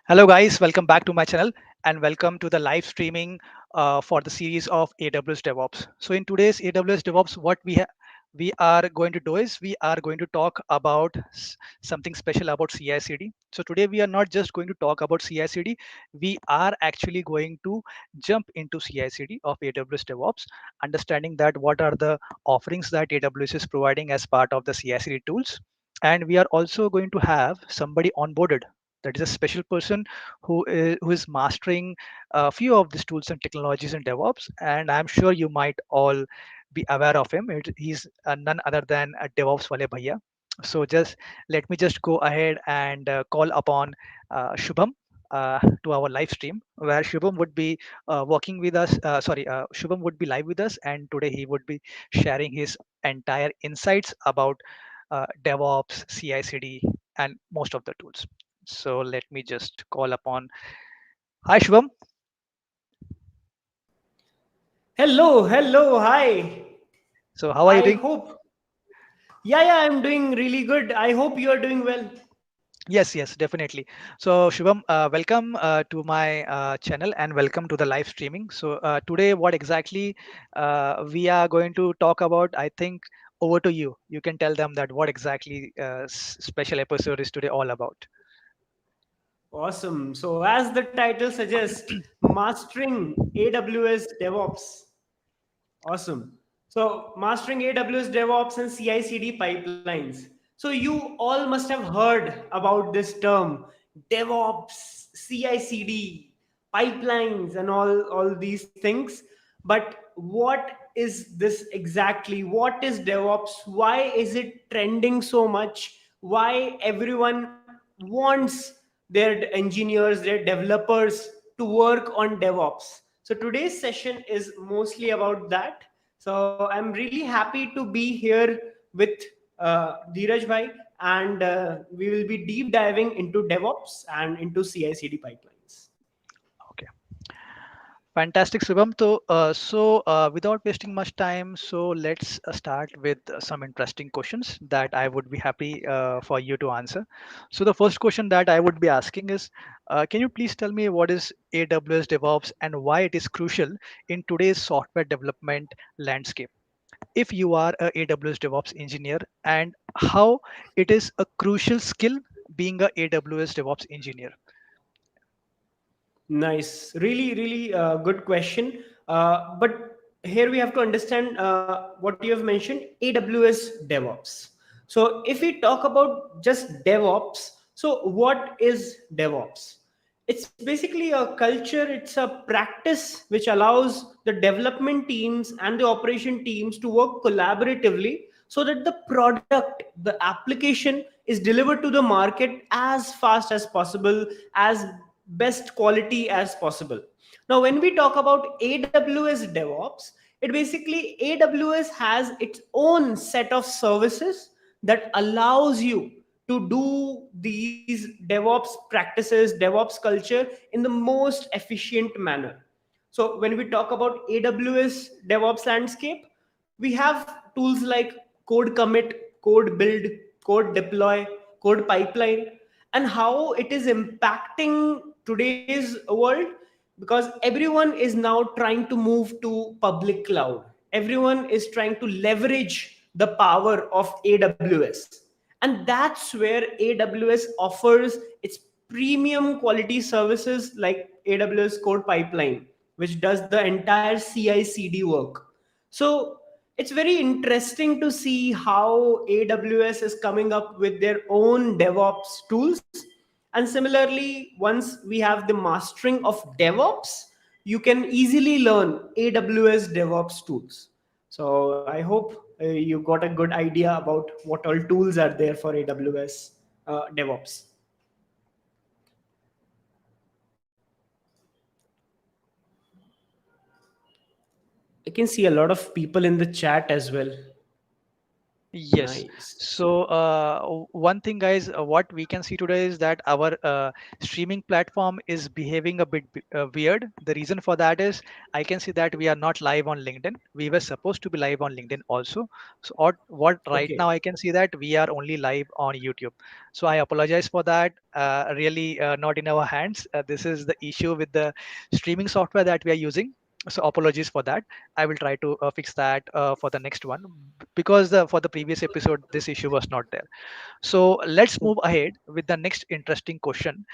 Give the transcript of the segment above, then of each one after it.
Hello, guys. Welcome back to my channel and welcome to the live streaming for the series of AWS DevOps. So, in today's AWS DevOps, what we are going to do is we are going to talk about something special about CI/CD. So today we are not just going to talk about CI/CD. We are actually going to jump into CI/CD of AWS DevOps, understanding that what are the offerings that AWS is providing as part of the CI/CD tools, and we are also going to have somebody onboarded, that is a special person who is mastering a few of these tools and technologies in DevOps, and I'm sure you might all be aware of him. He's none other than a DevOps wale bhaiya. So just let me just go ahead and call upon Shubham to our live stream, where Shubham would be working with us. Shubham would be live with us, and today he would be sharing his entire insights about DevOps, CI/CD, and most of the tools. So let me just call upon. Hi, Shubham. Hello, hi. So how are you I doing? hope, yeah, I'm doing really good. I hope you are doing well. Yes, yes, definitely. So Shubham, welcome to my channel and welcome to the live streaming. So today, what exactly we are going to talk about? I think over to you. You can tell them that what exactly special episode is today all about. Awesome. So, as the title suggests, mastering AWS DevOps. Awesome. So, mastering AWS DevOps and CI/CD pipelines. So, you all must have heard about this term, DevOps, CI/CD, pipelines, and all these things. But what is this exactly? What is DevOps? Why is it trending so much? Why everyone wants their engineers, their developers to work on DevOps? So today's session is mostly about that. So I'm really happy to be here with Dheeraj bhai, and we will be deep diving into DevOps and into CI/CD pipelines. Okay. Fantastic, Shubham. Without wasting much time, so let's start with some interesting questions that I would be happy for you to answer. So, the first question that I would be asking is, can you please tell me what is AWS DevOps and why it is crucial in today's software development landscape? If you are a AWS DevOps engineer, and how it is a crucial skill being a AWS DevOps engineer. Nice. Really, good question. But here we have to understand what you have mentioned, AWS DevOps. So, if we talk about just DevOps, so what is DevOps? It's basically a culture, it's a practice which allows the development teams and the operation teams to work collaboratively so that the product, the application is delivered to the market as fast as possible, as best quality as possible. Now, when we talk about AWS DevOps, it basically AWS has its own set of services that allows you to do these DevOps practices, DevOps culture in the most efficient manner. So when we talk about AWS DevOps landscape, we have tools like code commit, code build, code deploy, code pipeline, and how it is impacting today's world, because everyone is now trying to move to public cloud. Everyone is trying to leverage the power of AWS. And that's where AWS offers its premium quality services like AWS Code Pipeline, which does the entire CI CD work. So it's very interesting to see how AWS is coming up with their own DevOps tools. And similarly, once we have the mastering of DevOps, you can easily learn AWS DevOps tools. So I hope you got a good idea about what all tools are there for AWS DevOps. I can see a lot of people in the chat as well. Yes. Nice. So one thing, guys, what we can see today is that our streaming platform is behaving a bit weird. The reason for that is I can see that we are not live on LinkedIn. We were supposed to be live on LinkedIn also. So what right Okay. now I can see that we are only live on YouTube. So I apologize for that. Really not in our hands. This is the issue with the streaming software that we are using. So apologies for that. I will try to fix that for the next one because for the previous episode this issue was not there. So let's move ahead with the next interesting question.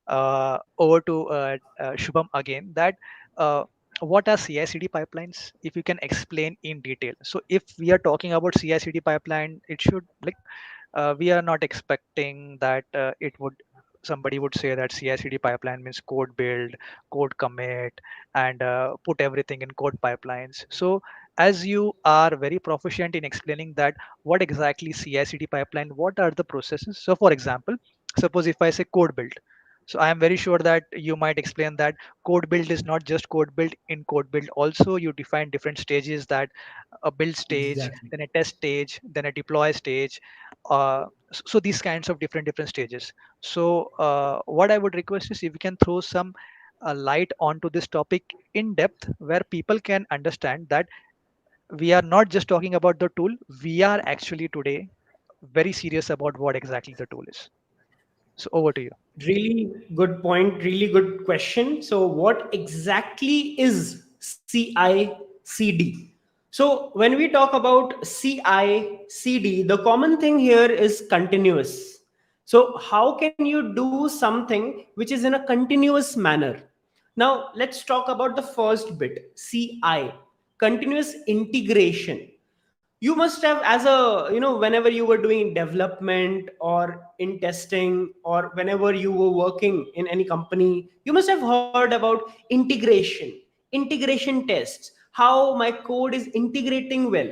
Over to Shubham again. That uh, what are CI/CD pipelines? If you can explain in detail. So if we are talking about CI/CD pipeline, it should like we are not expecting that it would somebody would say that CI/CD pipeline means code build, code commit, and put everything in code pipelines. So as you are very proficient in explaining that what exactly CI/CD pipeline, what are the processes? So for example, suppose if I say code build. So I am very sure that you might explain that code build is not just code build. In code build also you define different stages, that a build stage, Exactly. then a test stage, then a deploy stage. So these kinds of different stages. So what I would request is if you can throw some light onto this topic in depth, where people can understand that we are not just talking about the tool, we are actually today very serious about what exactly the tool is. So over to you. Really good point, really good question. So, what exactly is CI CD? So, when we talk about CI CD, the common thing here is continuous. So, how can you do something which is in a continuous manner? Now, let's talk about the first bit, CI, continuous integration. You must have, as a, whenever you were doing development or in testing, or whenever you were working in any company, you must have heard about integration tests, how my code is integrating well.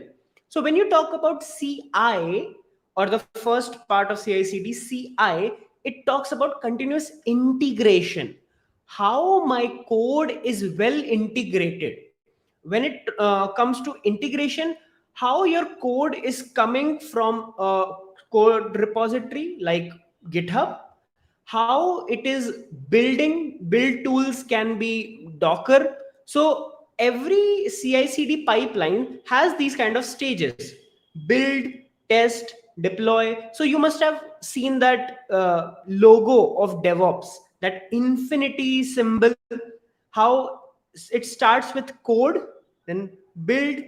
So when you talk about CI, or the first part of CI/CD, CI, it talks about continuous integration, how my code is well integrated. When it comes to integration, how your code is coming from a code repository like GitHub, how it is build tools can be Docker. So every CI/CD pipeline has these kind of stages: build, test, deploy. So you must have seen that logo of DevOps, that infinity symbol, how it starts with code, then build,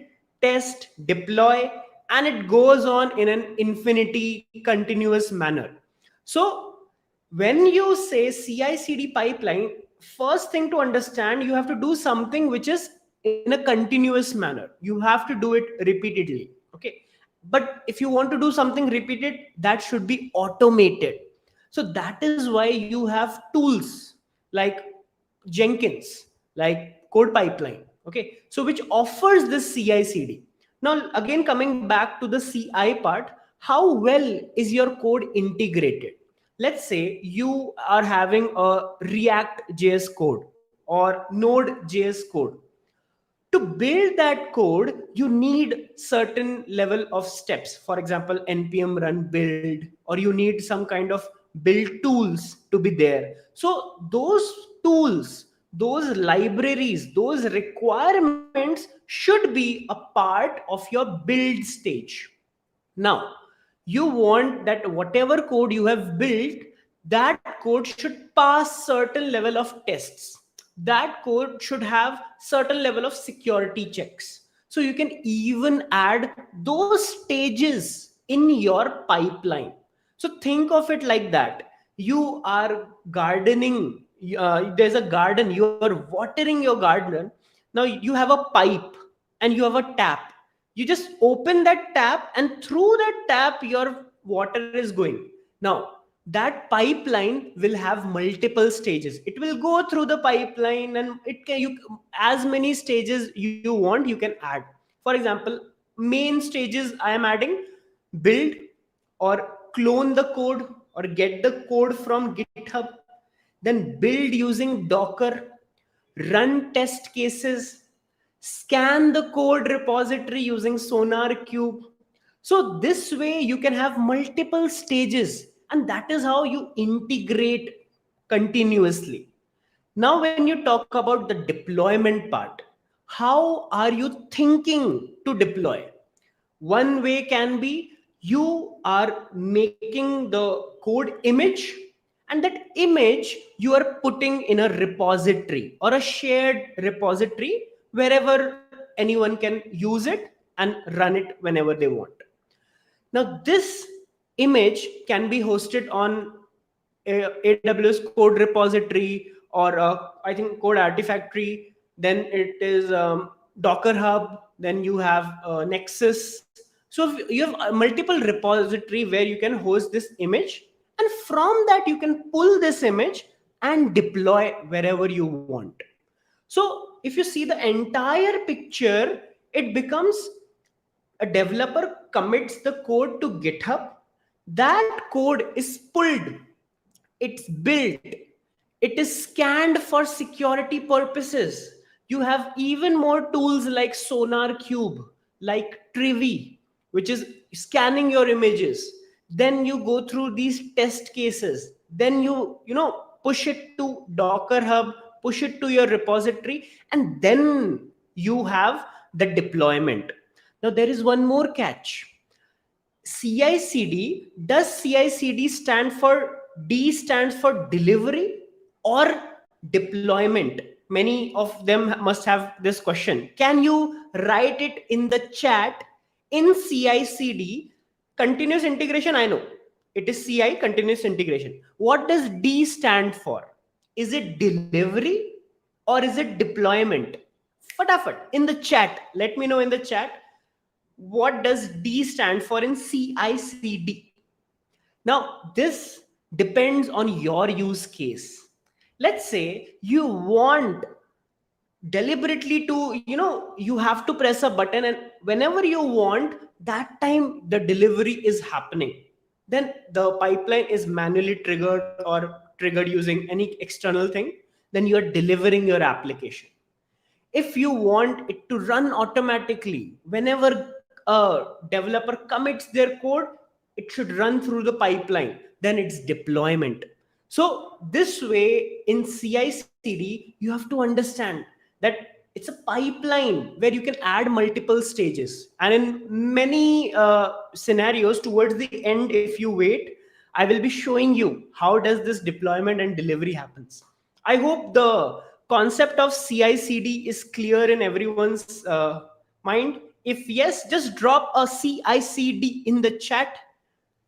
test, deploy, and it goes on in an infinity continuous manner. So when you say CI/CD pipeline, first thing to understand, you have to do something which is in a continuous manner. You have to do it repeatedly. Okay. But if you want to do something repeated, that should be automated. So that is why you have tools like Jenkins, like code pipeline. Okay. So which offers this CI/CD. Now, again, coming back to the CI part, how well is your code integrated? Let's say you are having a React JS code or Node JS code. To build that code, you need certain level of steps. For example, npm run build, or you need some kind of build tools to be there. So those tools, those libraries, those requirements should be a part of your build stage. Now, you want that whatever code you have built, that code should pass certain level of tests. That code should have certain level of security checks. So you can even add those stages in your pipeline. So think of it like that. You are gardening. There's a garden. You are watering your garden. Now you have a pipe and you have a tap. You just open that tap, and through that tap your water is going. Now that pipeline will have multiple stages. It will go through the pipeline, and it can, you, as many stages you want, you can add. For example, main stages I am adding: build, or clone the code, or get the code from GitHub, then build using Docker, run test cases, scan the code repository using SonarQube. So this way you can have multiple stages, and that is how you integrate continuously. Now, when you talk about the deployment part, how are you thinking to deploy? One way can be you are making the code image, and that image you are putting in a repository or a shared repository wherever anyone can use it and run it whenever they want. Now, this image can be hosted on AWS code repository or I think code artifactory. Then it is Docker Hub. Then you have Nexus. So you have a multiple repository where you can host this image, and from that you can pull this image and deploy wherever you want. So if you see the entire picture, it becomes a developer commits the code to GitHub. That code is pulled, it's built, it is scanned for security purposes. You have even more tools like Sonar Cube, like Trivi, which is scanning your images. Then you go through these test cases. Then you push it to Docker Hub, push it to your repository, and then you have the deployment. Now there is one more catch. CI/CD, does CI/CD stand for D stands for delivery or deployment? Many of them must have this question. Can you write it in the chat? In CI/CD, continuous integration, I know it is CI, continuous integration. What does D stand for? Is it delivery or is it deployment? Fatafat in the chat, let me know in the chat, what does D stand for in CI/CD? Now, this depends on your use case. Let's say you want deliberately to, you have to press a button, and whenever you want, that time the delivery is happening. Then the pipeline is manually triggered or triggered using any external thing. Then you are delivering your application. If you want it to run automatically, whenever a developer commits their code, it should run through the pipeline. Then it's deployment. So this way in CI/CD, you have to understand that it's a pipeline where you can add multiple stages. And in many scenarios towards the end, if you wait, I will be showing you how does this deployment and delivery happens. I hope the concept of CI/CD is clear in everyone's mind. If yes, just drop a CI/CD in the chat.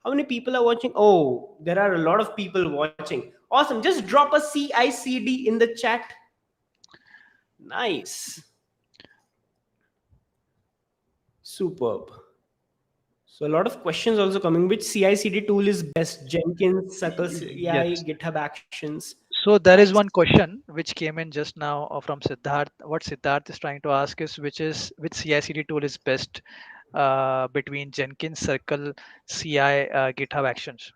How many people are watching? Oh, there are a lot of people watching. Awesome. Just drop a CI/CD in the chat. Nice. Superb. So a lot of questions also coming. Which CI/CD tool is best? Jenkins, Circle CI, Yes. GitHub Actions. So there is Nice. one question which came in just now from Siddharth. What Siddharth is trying to ask is which CI/CD tool is best between Jenkins, Circle, CI, GitHub Actions.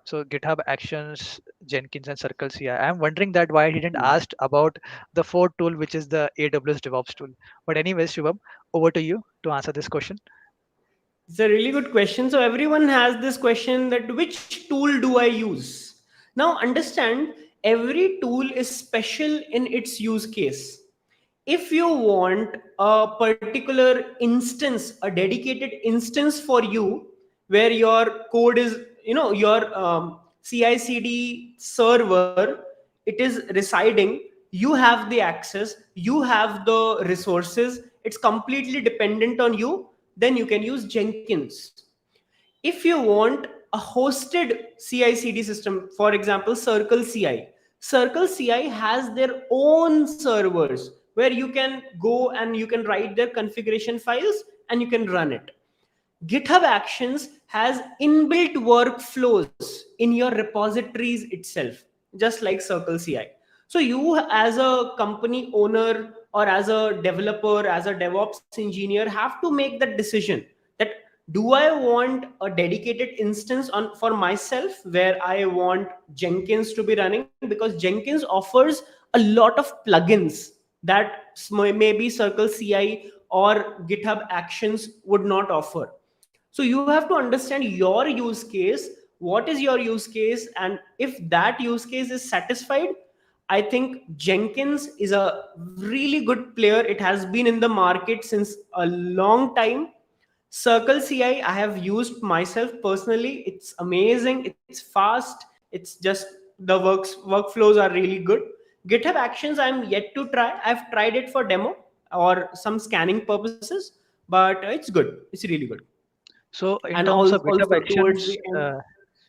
So GitHub Actions, Jenkins, and Circle CI. I'm wondering that why he didn't ask about the fourth tool, which is the AWS DevOps tool. But anyways, Shubham, over to you to answer this question. It's a really good question. So everyone has this question that which tool do I use? Now understand, every tool is special in its use case. If you want a particular instance, a dedicated instance for you, where your code is, your CI/CD server, it is residing, you have the access, you have the resources, it's completely dependent on you, then you can use Jenkins. If you want a hosted CI/CD system, for example, Circle CI has their own servers where you can go and you can write their configuration files and you can run it. GitHub Actions has inbuilt workflows in your repositories itself, just like Circle CI. So you as a company owner or as a developer, as a DevOps engineer, have to make that decision that do I want a dedicated instance on for myself where I want Jenkins to be running, because Jenkins offers a lot of plugins that maybe Circle CI or GitHub Actions would not offer. So you have to understand your use case, what is your use case, and if that use case is satisfied, I think Jenkins is a really good player. It has been in the market since a long time. Circle CI I have used myself personally. It's amazing, it's fast, it's just the workflows are really good. GitHub Actions I'm yet to try. I've tried it for demo or some scanning purposes, but it's good, it's really good. So in And terms of GitHub also towards Actions, the end,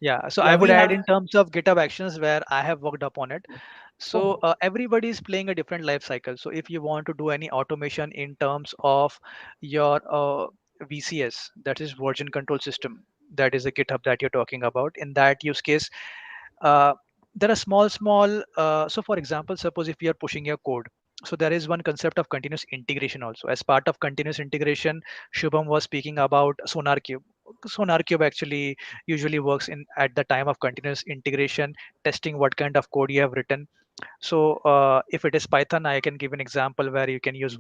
yeah. So I yeah, would we add have. in terms of GitHub Actions where I have worked upon it. So Oh. everybody is playing a different life cycle. So if you want to do any automation in terms of your VCS, that is version control system, that is a GitHub that you're talking about. In that use case, uh, there are small. So for example, suppose if you are pushing your code, so there is one concept of continuous integration also. As part of continuous integration, Shubham was speaking about Sonar Cube. Sonar Cube actually usually works in at the time of continuous integration, testing what kind of code you have written. So if it is Python, I can give an example where you can use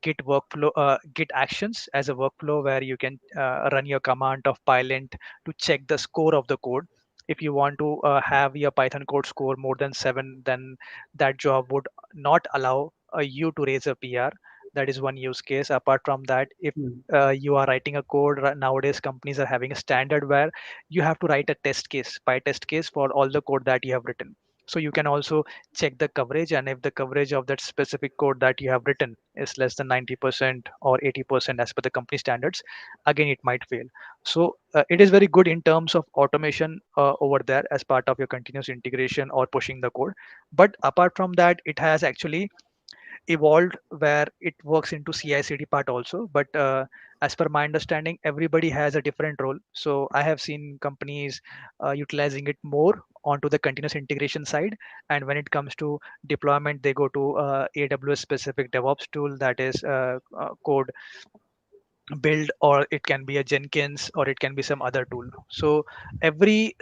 Git workflow, Git actions as a workflow where you can run your command of pylint to check the score of the code. If you want to have your Python code score more than 7, then that job would not allow you to raise a PR. That is one use case. Apart from that, if you are writing a code, nowadays companies are having a standard where you have to write a test case, test case for all the code that you have written. So you can also check the coverage, and if the coverage of that specific code that you have written is less than 90% or 80% as per the company standards, again it might fail. So it is very good in terms of automation over there as part of your continuous integration or pushing the code. But apart from that, it has actually evolved where it works into CI/CD part also. But as per my understanding, everybody has a different role. So I have seen companies utilizing it more onto the continuous integration side, and when it comes to deployment, they go to AWS specific DevOps tool, that is code build, or it can be a Jenkins, or it can be some other tool. So every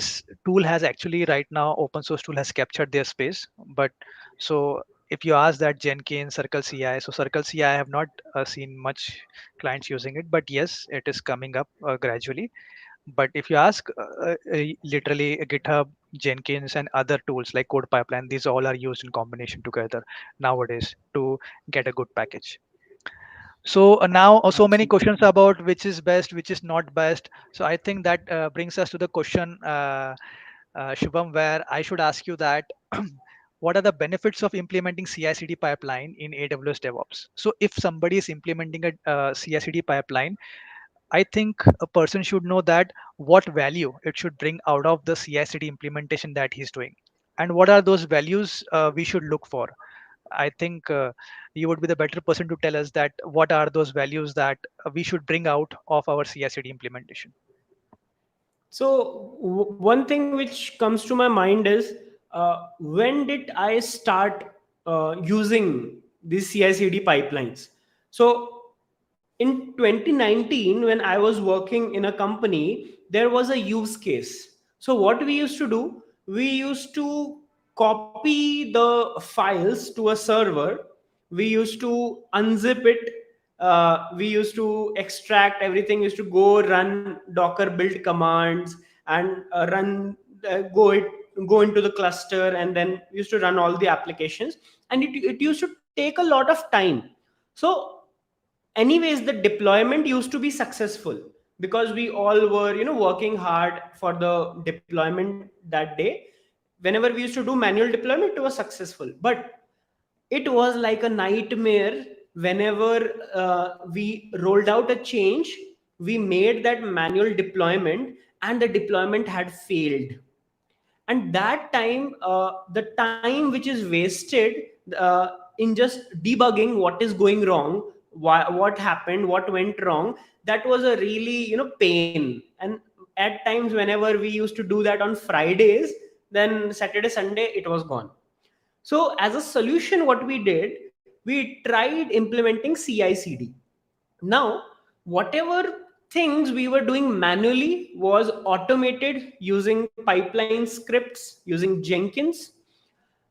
tool has actually, right now, open source tool has captured their space. But so if you ask that Jenkins, Circle CI, so Circle CI I have not seen much clients using it, but yes, it is coming up gradually. But if you ask, literally GitHub, Jenkins, and other tools like code pipeline, these all are used in combination together nowadays to get a good package. So now so many questions Absolutely. about which is best, which is not best. So I think that brings us to the question, Shubham, where I should ask you that what are the benefits of implementing CI/CD pipeline in AWS DevOps? So if somebody is implementing a CI/CD pipeline, I think a person should know that what value it should bring out of the CI/CD implementation that he's doing, and what are those values we should look for. I think you would be the better person to tell us that what are those values that we should bring out of our CI/CD implementation. So one thing which comes to my mind is, when did I start using these CI/CD pipelines? So in 2019, when I was working in a company, there was a use case. So what we used to do, we used to copy the files to a server. We used to unzip it. We used to extract everything. We used to go run Docker build commands and run go into the cluster, and then we used to run all the applications, and it used to take a lot of time. So anyways, the deployment used to be successful because we all were, working hard for the deployment that day. Whenever we used to do manual deployment, it was successful, but it was like a nightmare whenever we rolled out a change. We made that manual deployment and the deployment had failed, and that time, the time which is wasted in just debugging what is going wrong, what happened, what went wrong, that was a really, pain. And at times whenever we used to do that on Fridays, then Saturday Sunday it was gone. So as a solution, what we did, we tried implementing CI/CD. Now, whatever things we were doing manually was automated using pipeline scripts, using Jenkins.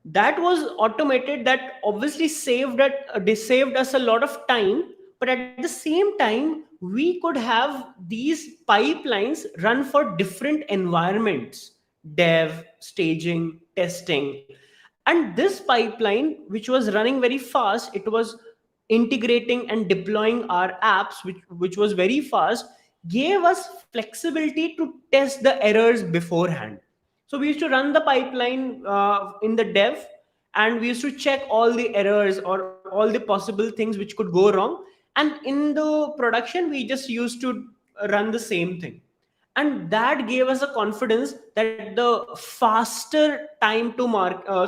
That was automated. That obviously saved us a lot of time. but at the same time, we could have these pipelines run for different environments: dev, staging, testing. And this pipeline, which was running very fast, it was integrating and deploying our apps, which was very fast, gave us flexibility to test the errors beforehand. So we used to run the pipeline in the dev, and we used to check all the errors or all the possible things which could go wrong. And in the production, we just used to run the same thing. And that gave us a confidence that the faster time to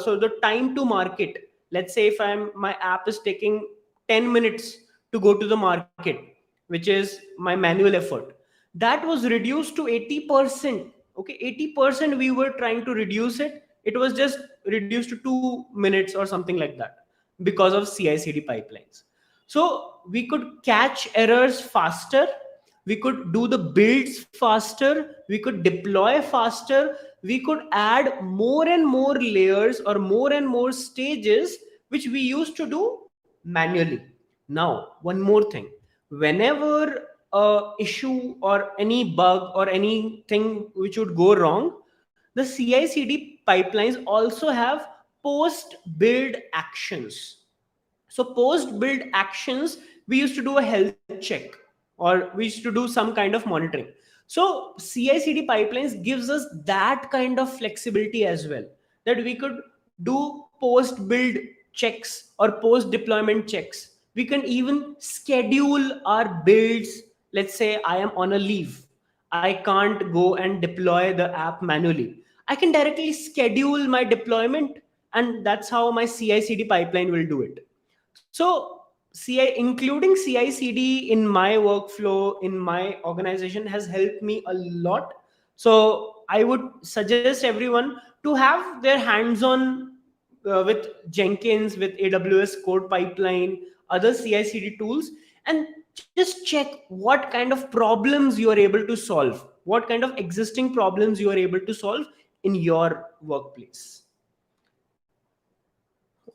so the time to market, let's say if my app is taking 10 minutes to go to the market, which is my manual effort, that was reduced to 80%. Okay, 80% we were trying to reduce it. It was just reduced to 2 minutes or something like that, because of CI/CD pipelines. So we could catch errors faster, we could do the builds faster, we could deploy faster, we could add more and more layers or more and more stages, which we used to do manually. Now, one more thing: whenever a issue or any bug or anything which would go wrong, the CI/CD pipelines also have post build actions. So post build actions, we used to do a health check, or we used to do some kind of monitoring. So CI/CD pipelines gives us that kind of flexibility as well, that we could do post build checks or post deployment checks. We can even schedule our builds. Let's say I am on a leave, I can't go and deploy the app manually, I can directly schedule my deployment, and that's how my CI/CD pipeline will do it. So CI, including CI/CD in my workflow, in my organization, has helped me a lot. So I would suggest everyone to have their hands on with Jenkins, with AWS Code Pipeline, other CI/CD tools, and just check what kind of problems you are able to solve, what kind of existing problems you are able to solve in your workplace.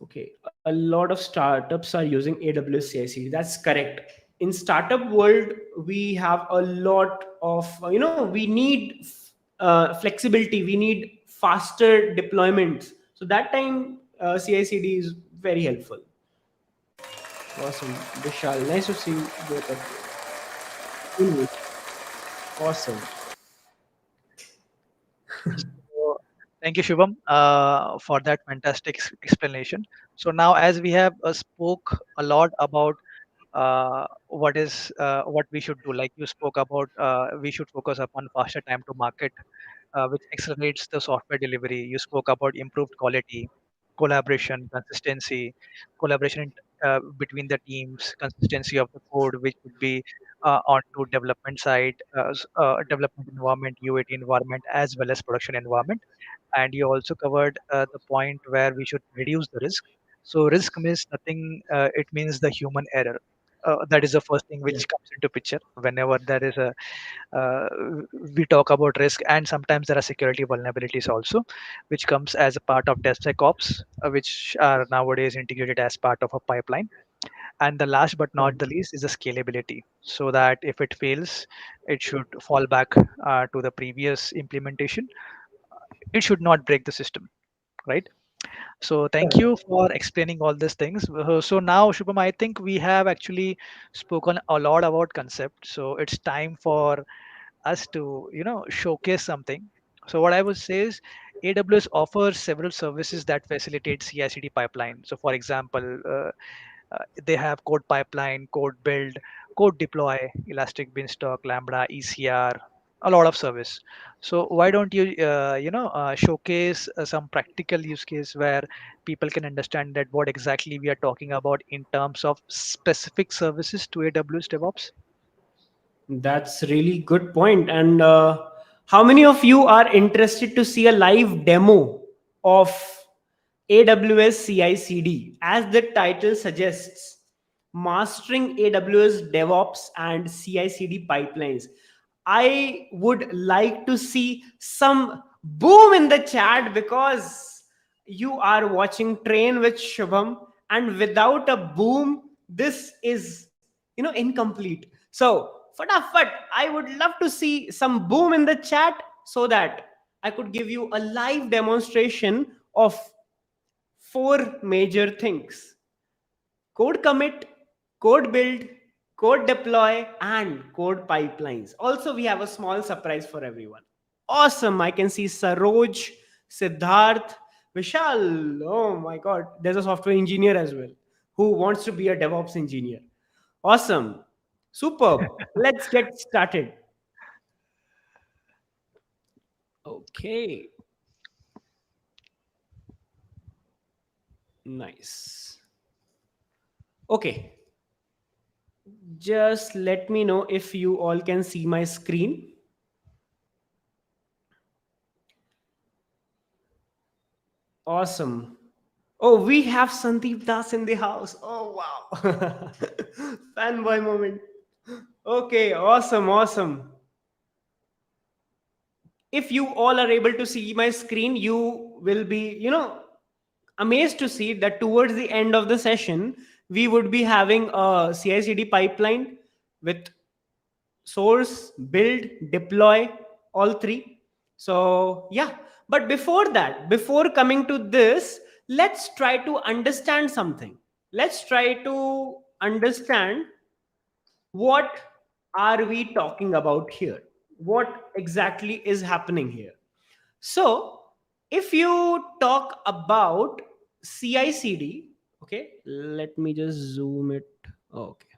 Okay, a lot of startups are using AWS CI/CD. That's correct. In startup world, we have a lot of we need flexibility. We need faster deployments. So that time, CI/CD is very helpful. Awesome, Vishal. Nice to see you both of you. Awesome. So, thank you, Shubham, for that fantastic explanation. So now, as we have spoke a lot about what we should do, like you spoke about, we should focus upon faster time to market, which accelerates the software delivery. You spoke about improved quality, collaboration, consistency, collaboration between the teams, consistency of the code, which would be onto development side, development environment, UAT environment, as well as production environment. And you also covered the point where we should reduce the risk. So risk means nothing. It means the human error. That is the first thing Yeah. which comes into picture whenever there is a uh, we talk about risk, and sometimes there are security vulnerabilities also, which comes as a part of DevSecOps, which are nowadays integrated as part of a pipeline. And the last but not the least is the scalability, so that if it fails, it should fall back to the previous implementation. It should not break the system, right? So thank you for explaining all these things. So now, Shubham, I think we have actually spoken a lot about concept. So it's time for us to showcase something. So what I would say is AWS offers several services that facilitate CI/CD pipeline. So for example, they have code pipeline, code build, code deploy, Elastic Beanstalk, Lambda, ECR, a lot of service. So why don't you showcase some practical use case where people can understand that what exactly we are talking about in terms of specific services to AWS DevOps? That's really good point. And how many of you are interested to see a live demo of AWS CI/CD? As the title suggests, mastering AWS DevOps and CI/CD pipelines. I would like to see some boom in the chat, because you are watching Train with Shubham, and without a boom, this is incomplete. So fatafat, I would love to see some boom in the chat so that I could give you a live demonstration of four major things: code commit, code build, code deploy, and code pipelines. Also, we have a small surprise for everyone. Awesome. I can see Saroj, Siddharth, Vishal. Oh my God. There's a software engineer as well who wants to be a DevOps engineer. Awesome. Superb. Let's get started. Okay. Nice. Okay. Just let me know if you all can see my screen. Awesome. Oh, we have Sandeep Das in the house. Oh, wow. Fanboy moment. Okay, awesome, awesome. If you all are able to see my screen, you will be, amazed to see that towards the end of the session, we would be having a CI/CD pipeline with source, build, deploy, all three. So yeah, but before that, before coming to this, let's try to understand something. Let's try to understand what are we talking about here, what exactly is happening here. So if you talk about CI/CD, okay, let me just zoom it. Okay,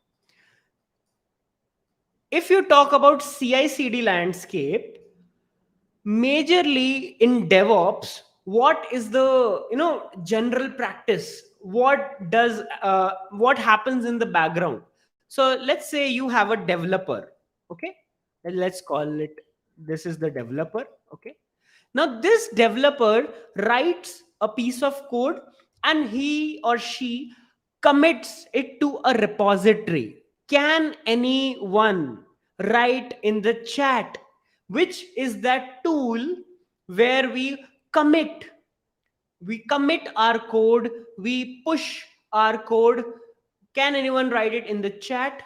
if you talk about CI/CD landscape, majorly in DevOps, what is the general practice? What happens in the background? So let's say you have a developer, okay, and let's call it, this is the developer, okay. Now this developer writes a piece of code and he or she commits it to a repository. Can anyone write in the chat which is that tool where commit we commit our code, we push our code? Can anyone write it in the chat,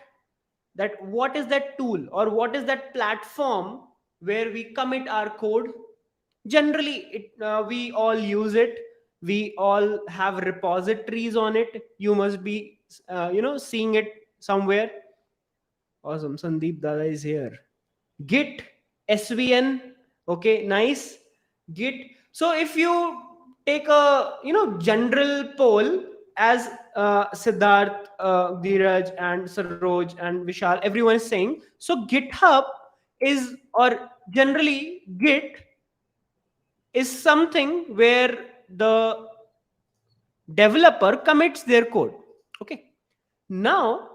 that what is that tool or what is that platform where we commit our code? Generally we all use it, we all have repositories on it. You must be seeing it somewhere. Awesome, Sandeep Dada is here. Git, SVN, okay, nice. Git. So if you take a general poll, as Siddharth, Dheeraj and Saroj and Vishal, everyone is saying, so GitHub is, or generally Git is something where the developer commits their code, okay. Now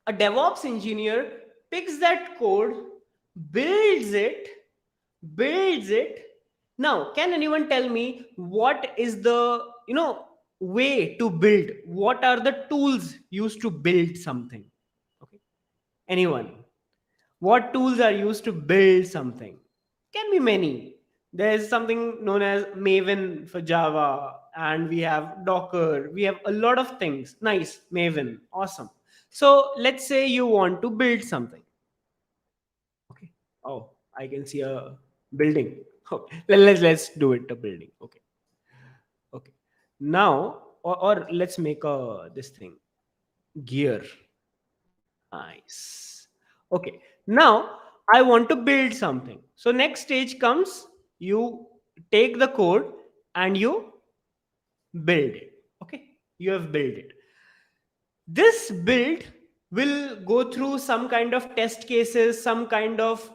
a DevOps engineer picks that code, builds it, builds it. Now, can anyone tell me what is the way to build? What are the tools used to build something? Okay, anyone? What tools are used to build something? Can be many. There's something known as Maven for Java, and we have Docker. We have a lot of things. Nice, Maven, awesome. So let's say you want to build something. Okay. Oh, I can see a building. Okay. Let's do it a building. Okay. Okay. Now, or let's make a this thing gear. Nice. Okay. Now I want to build something. So next stage comes, you take the code and you build it. Okay. You have built it. This build will go through some kind of test cases, some kind of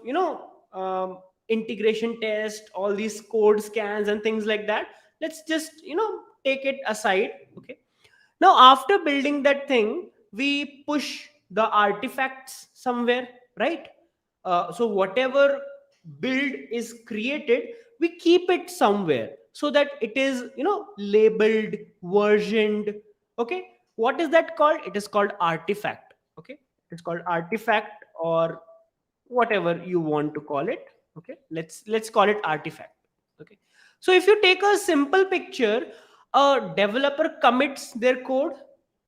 integration test, all these code scans and things like that. Let's just take it aside. Okay. Now after building that thing, we push the artifacts somewhere, right? So whatever build is created, we keep it somewhere so that it is labeled, versioned. Okay. What is that called? It is called artifact. Okay. It's called artifact, or whatever you want to call it. Okay, let's call it artifact. Okay. So if you take a simple picture, a developer commits their code,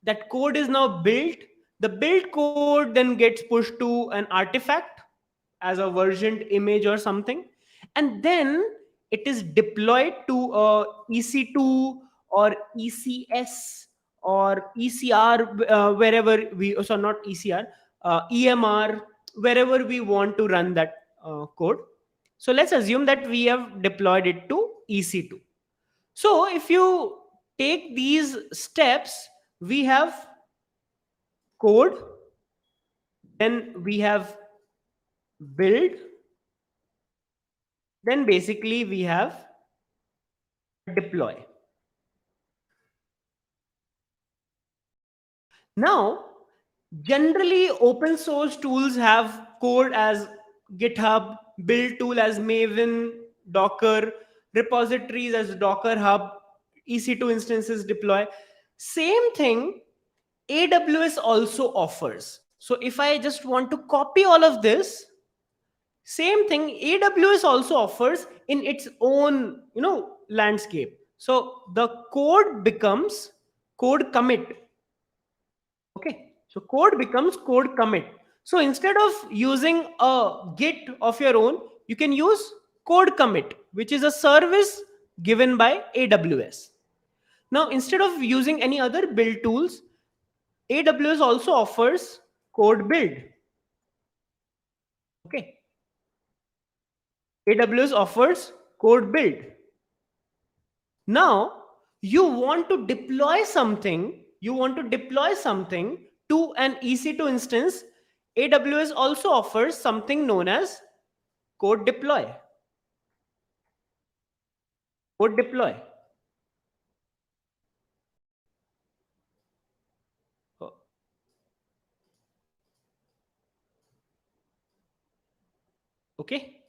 that code is now built, The build code then gets pushed to an artifact as a versioned image or something, and then it is deployed to a EC2 or ECS or ECR, wherever we, so not ECR, EMR, wherever we want to run that code. So let's assume that we have deployed it to EC2. So if you take these steps, we have code, then we have build, then basically we have deploy. Now, generally open source tools have code as GitHub, build tool as Maven, Docker, repositories as Docker Hub, EC2 instances deploy. Same thing AWS also offers. So if I just want to copy all of this, same thing AWS also offers in its own, landscape. So the code becomes code commit. Okay, so code becomes code commit. So instead of using a Git of your own, you can use code commit, which is a service given by AWS. Now, instead of using any other build tools, AWS also offers code build. Okay, AWS offers code build. Now, you want to deploy something, to an EC2 instance. AWS also offers something known as code deploy. Code deploy. Okay,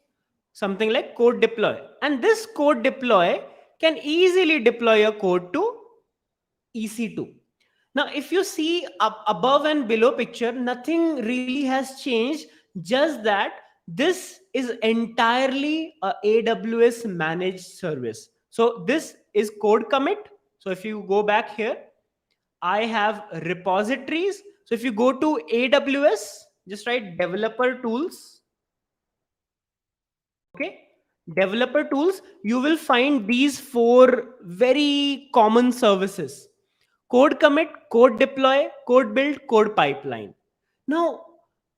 something like code deploy. And this code deploy can easily deploy your code to EC2. Now, if you see up above and below picture, nothing really has changed, just that this is entirely a AWS managed service. So this is code commit. So if you go back here, I have repositories. So if you go to AWS, just write developer tools. Okay, developer tools, you will find these four very common services: code commit, code deploy, code build, code pipeline. Now,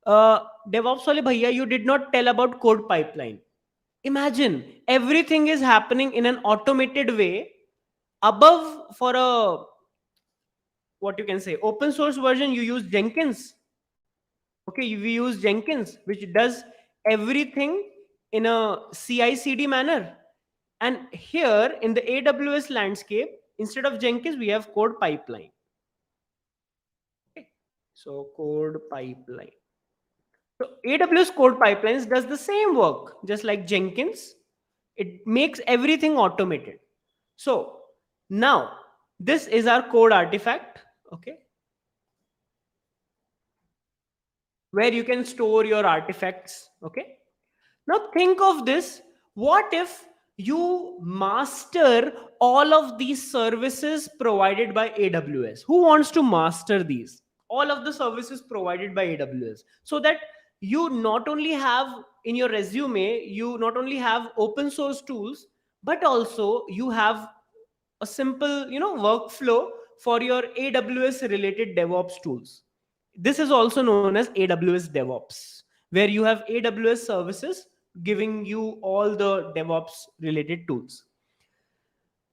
DevOps wale bhaiya, you did not tell about code pipeline. Imagine everything is happening in an automated way. Above, for a, what you can say, open source version, you use Jenkins. Okay, we use Jenkins, which does everything in a CI/CD manner. And here in the AWS landscape, instead of Jenkins, we have code pipeline. Okay, so code pipeline. So AWS code pipelines does the same work, just like Jenkins. It makes everything automated. So now this is our code artifact. Okay, where you can store your artifacts. Okay, now think of this. What if you master all of these services provided by AWS? Who wants to master these? All of the services provided by AWS, so that you not only have in your resume, you not only have open source tools, but also you have a simple, workflow for your AWS related DevOps tools. This is also known as AWS DevOps, where you have AWS services giving you all the DevOps related tools.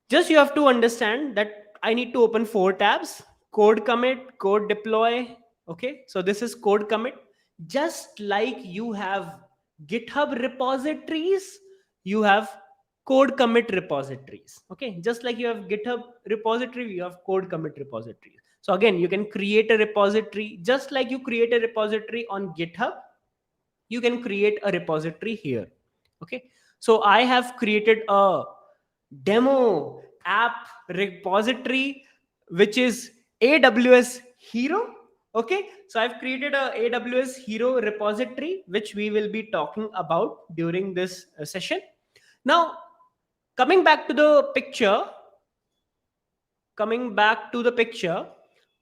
Just you have to understand that I need to open 4 tabs: code commit, code deploy. Okay, so this is code commit. Just like you have GitHub repositories, you have code commit repositories. Okay, just like you have GitHub repository, you have code commit repositories. So again, you can create a repository. Just like you create a repository on GitHub, you can create a repository here. Okay, so I have created a demo app repository, which is AWS Hero. Okay, so I've created a AWS Hero repository, which we will be talking about during this session. Now, coming back to the picture,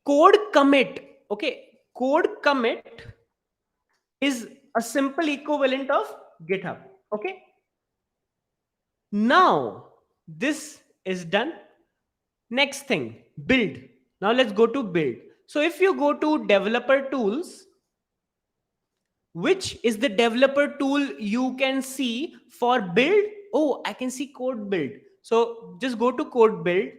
code commit. Okay, code commit is a simple equivalent of GitHub. Okay. Now this is done. Next thing, build. Now let's go to build. So if you go to developer tools, which is the developer tool you can see for build? Oh, I can see code build. So just go to code build,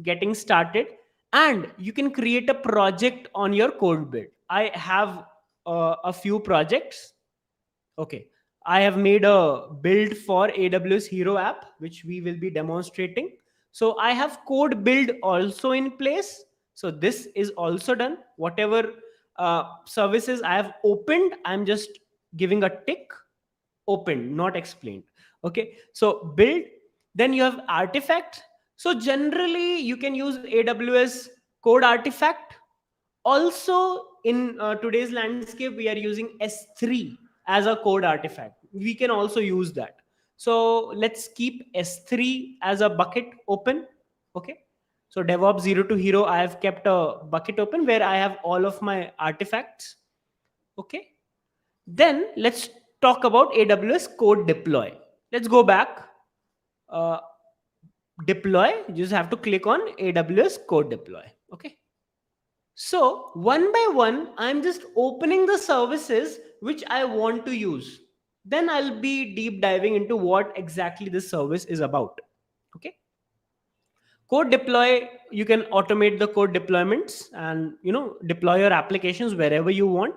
getting started, and you can create a project on your code build. I have a few projects. Okay. I have made a build for AWS Hero app, which we will be demonstrating. So I have code build also in place. So this is also done. Whatever services I have opened, I'm just giving a tick. Opened, not explained. Okay. So build. Then you have artifact. So generally you can use AWS code artifact. Also in today's landscape, we are using S3 as a code artifact. We can also use that. So let's keep S3 as a bucket open. Okay. So DevOps 0 to Hero, I have kept a bucket open where I have all of my artifacts. Okay. Then let's talk about AWS code deploy. Let's go back. Uh, Deploy, you just have to click on AWS code deploy. Okay. So one by one, I'm just opening the services which I want to use. Then I'll be deep diving into what exactly this service is about. Okay. Code deploy, you can automate the code deployments and deploy your applications wherever you want.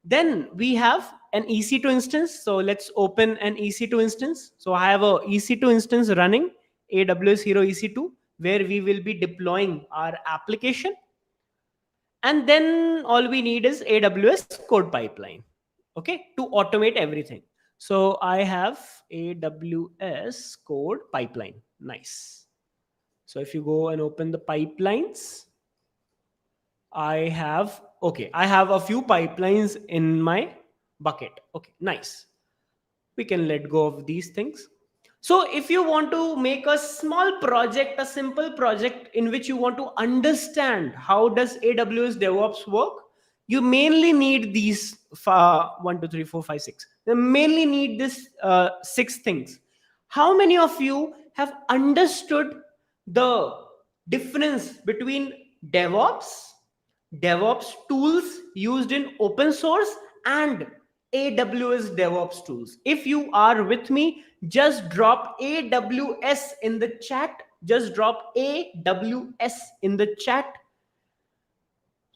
Then we have an EC2 instance. So let's open an EC2 instance. So I have a EC2 instance running, AWS Hero EC2, where we will be deploying our application. And then all we need is AWS code pipeline, okay, to automate everything. So I have AWS code pipeline. Nice. So if you go and open the pipelines, I have a few pipelines in my bucket. Okay, nice. We can let go of these things. So if you want to make a small project, a simple project in which you want to understand how does AWS DevOps work, you mainly need these 1, 2, 3, 4, 5, 6. You mainly need this 6 things. How many of you have understood the difference between DevOps, DevOps tools used in open source, and AWS DevOps tools? If you are with me, just drop AWS in the chat. Just drop AWS in the chat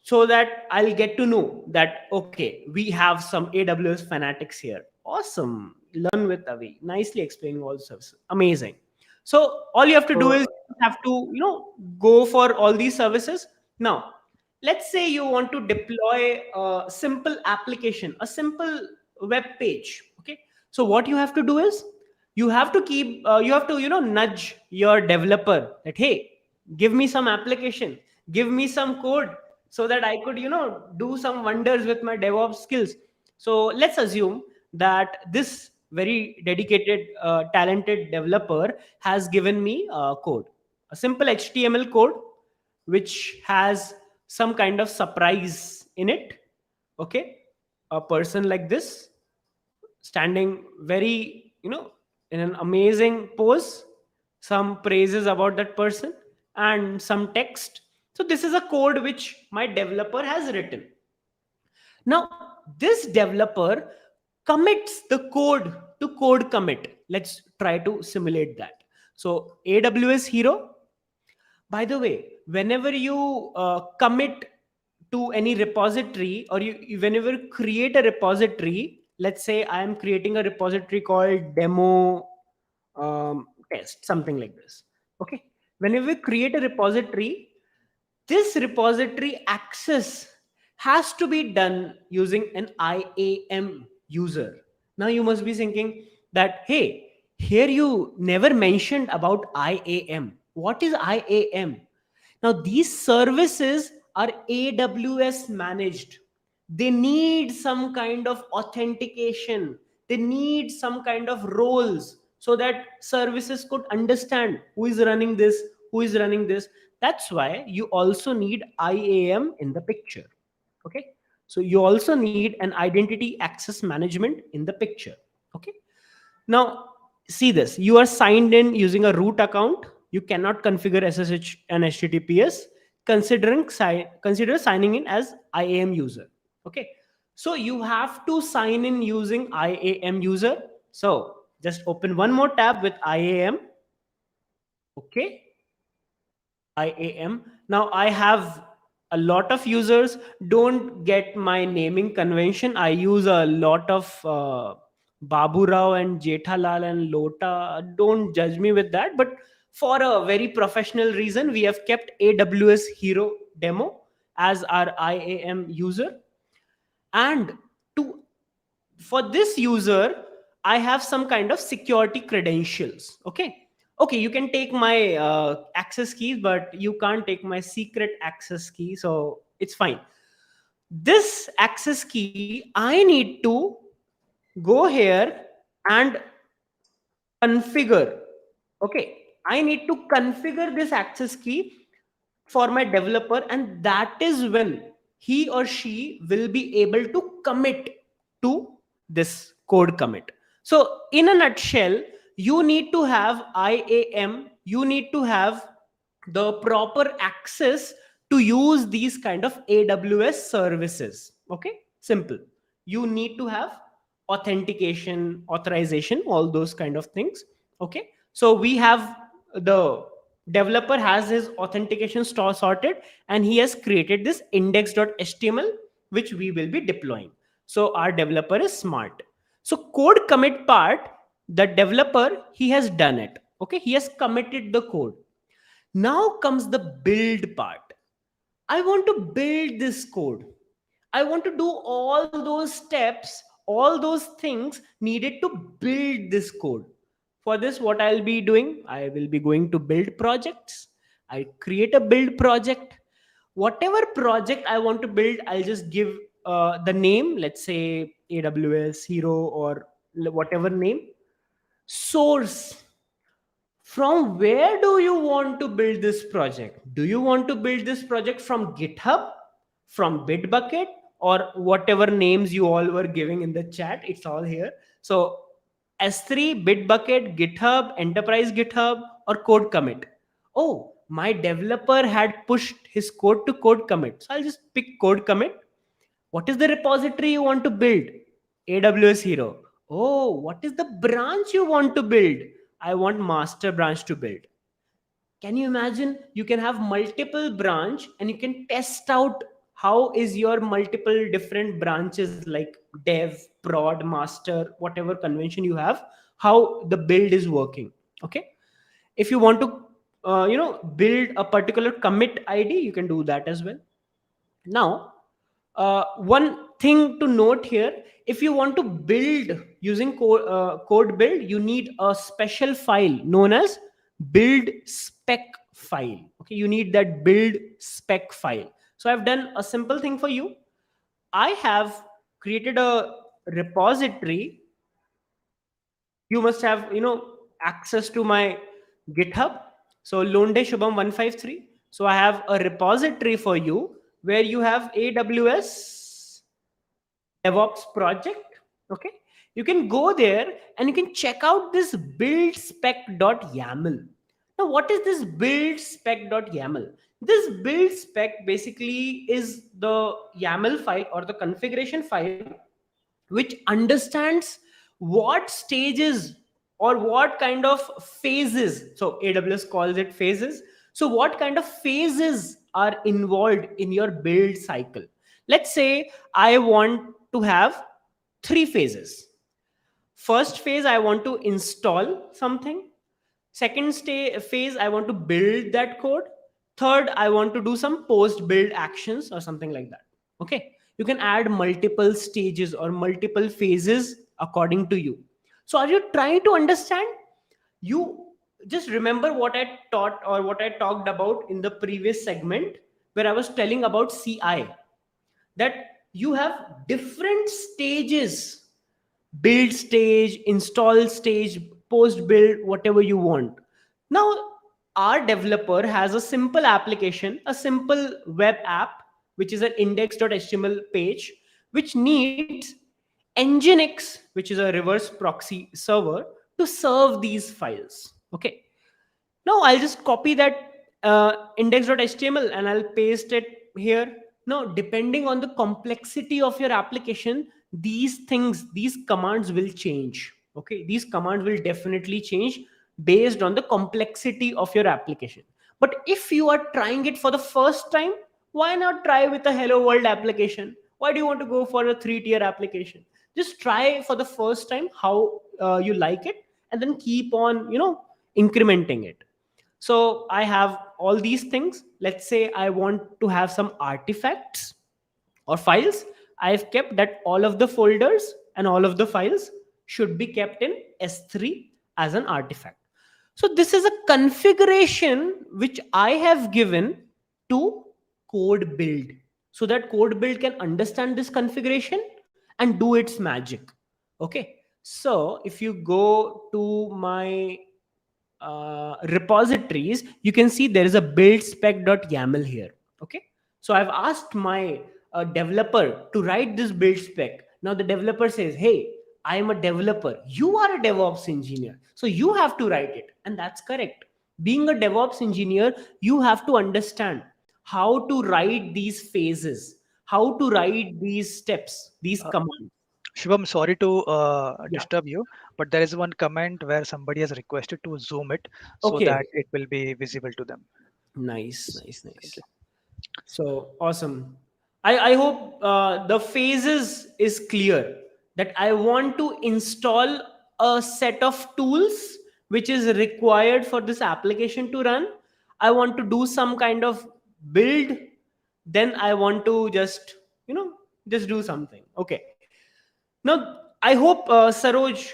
so that I'll get to know that, okay, we have some AWS fanatics here. Awesome. Learn with Avi. Nicely explaining all services. Amazing. So all you have to do So is you have to, go for all these services. Now, let's say you want to deploy a simple application, a simple web page. Okay. So what you have to do is you have to, nudge your developer that, hey, give me some application, give me some code so that I could, do some wonders with my DevOps skills. So let's assume that this very dedicated, talented developer has given me code, a simple HTML code, which has some kind of surprise in it. Okay. A person like this, standing very, in an amazing pose, some praises about that person, and some text. So this is a code which my developer has written. Now this developer commits the code to code commit. Let's try to simulate that. So AWS Hero, by the way, whenever you commit to any repository, or whenever you create a repository, let's say I am creating a repository called demo test, something like this. Okay. Whenever we create a repository, this repository access has to be done using an IAM user. Now you must be thinking that, hey, here you never mentioned about IAM. What is IAM? Now these services are AWS managed. They need some kind of authentication. They need some kind of roles so that services could understand who is running this, who is running this. That's why you also need IAM in the picture. Okay. So you also need an identity access management in the picture. Okay. Now, see this. You are signed in using a root account. You cannot configure SSH and HTTPS. Consider signing in as IAM user. Okay. So you have to sign in using IAM user. So just open one more tab with IAM. Okay. IAM. Now I have a lot of users. Don't get my naming convention. I use a lot of Babu Rao and Jethalal and Lota. Don't judge me with that. But for a very professional reason, we have kept AWS Hero Demo as our IAM user. And to for this user, I have some kind of security credentials. Okay, you can take my access keys, but you can't take my secret access key, so it's fine. This access key, I need to go here and configure. Okay, I need to configure this access key for my developer, and that is when he or she will be able to commit to this code commit. So in a nutshell, you need to have IAM, you need to have the proper access to use these kind of AWS services. Okay, simple. You need to have authentication, authorization, all those kind of things. Okay, so we have the developer has his authentication store sorted, and he has created this index.html which we will be deploying. So our developer is smart. So code commit part, the developer, he has done it. Okay, he has committed the code. Now comes the build part. I want to build this code. I want to do all those steps, all those things needed to build this code. For this, what I'll be doing, I will be going to build projects. I create a build project. Whatever project I want to build, I'll just give the name, let's say AWS Hero or whatever name. Source. From where do you want to build this project? Do you want to build this project from GitHub, from Bitbucket, or whatever names you all were giving in the chat? It's all here. So S3, Bitbucket, GitHub, Enterprise GitHub, or Code Commit. Oh, my developer had pushed his code to Code Commit. So I'll just pick Code Commit. What is the repository you want to build? AWS Hero. Oh, what is the branch you want to build? I want master branch to build. Can you imagine? You can have multiple branch and you can test out how is your multiple different branches like dev, prod, master, whatever convention you have, how the build is working. Okay. If you want to, build a particular commit ID, you can do that as well. Now, one thing to note here, if you want to build using code build, you need a special file known as build spec file. Okay, you need that build spec file. So I've done a simple thing for you. I have created a repository. You must have access to my GitHub. So Londe Shubham 153. So I have a repository for you where you have AWS DevOps project. Okay, you can go there and you can check out this build spec.yaml. Now, what is this build spec.yaml? This build spec basically is the YAML file or the configuration file which understands what stages or what kind of phases. So AWS calls it phases. So what kind of phases are involved in your build cycle? Let's say I want to have 3 phases. First phase, I want to install something. Second phase, I want to build that code. Third, I want to do some post build actions or something like that. Okay, you can add multiple stages or multiple phases according to you. So are you trying to understand? You just remember what I taught or what I talked about in the previous segment where I was telling about CI, that you have different stages: build stage, install stage, post build, whatever you want. Now our developer has a simple application, a simple web app, which is an index.html page, which needs Nginx, which is a reverse proxy server, to serve these files. Okay. Now I'll just copy that index.html and I'll paste it here. Now, depending on the complexity of your application, these things, these commands will change. Okay, these commands will definitely change based on the complexity of your application. But if you are trying it for the first time, why not try with a hello world application? Why do you want to go for a 3-tier application? Just try for the first time how you like it, and then keep on, incrementing it. So I have all these things. Let's say I want to have some artifacts or files. I've kept that all of the folders and all of the files should be kept in S3 as an artifact. So this is a configuration which I have given to code build, so that code build can understand this configuration and do its magic. Okay. So if you go to my repositories, you can see there is a build spec.yaml here. Okay. So I've asked my developer to write this build spec. Now the developer says, hey, I am a developer. You are a DevOps engineer. So you have to write it. And that's correct. Being a DevOps engineer, you have to understand how to write these phases, how to write these steps, these Uh, commands. Shubham, sorry to Yeah. disturb you, but there is one comment where somebody has requested to zoom it so that Okay. it will be visible to them. Nice, nice, Thank nice. you. So awesome. I hope the phases is clear, that I want to install a set of tools which is required for this application to run. I want to do some kind of build. Then I want to just, just do something. Okay. Now, I hope, Saroj,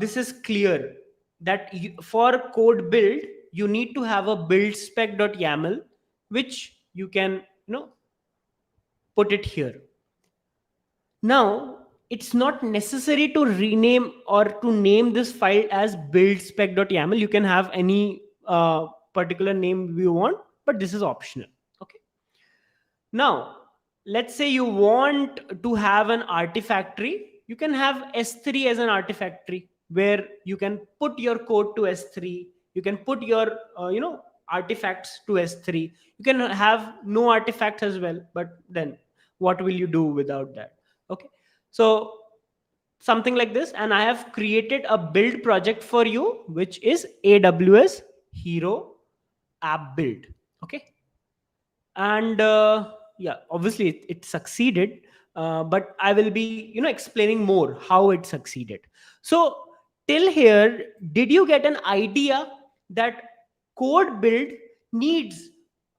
this is clear that for code build, you need to have a build spec.yaml, which you can, put it here. Now, it's not necessary to rename or to name this file as build spec.yaml. You can have any particular name you want, but this is optional. Okay. Now, let's say you want to have an artifactory. You can have S3 as an artifactory where you can put your code to S3. You can put your, artifacts to S3. You can have no artifacts as well, but then what will you do without that? Okay. So something like this. And I have created a build project for you, which is AWS Hero App Build. Okay. And yeah, obviously it succeeded, but I will be explaining more how it succeeded. So till here, did you get an idea that code build needs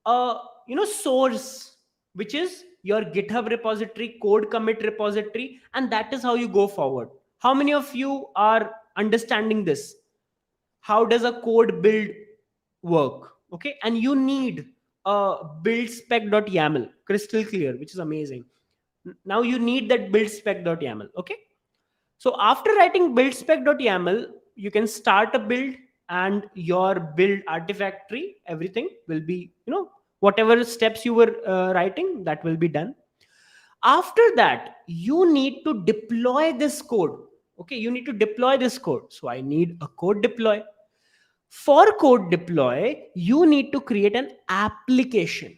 a source, which is your GitHub repository, code commit repository, and that is how you go forward? How many of you are understanding this? How does a code build work? Okay. And you need a build spec.yaml, crystal clear, which is amazing. Now you need that build spec.yaml. Okay. So after writing build spec.yaml, you can start a build, and your build artifactory, everything will be, whatever steps you were writing, that will be done. After that, you need to deploy this code. Okay. You need to deploy this code. So I need a code deploy. For code deploy, you need to create an application.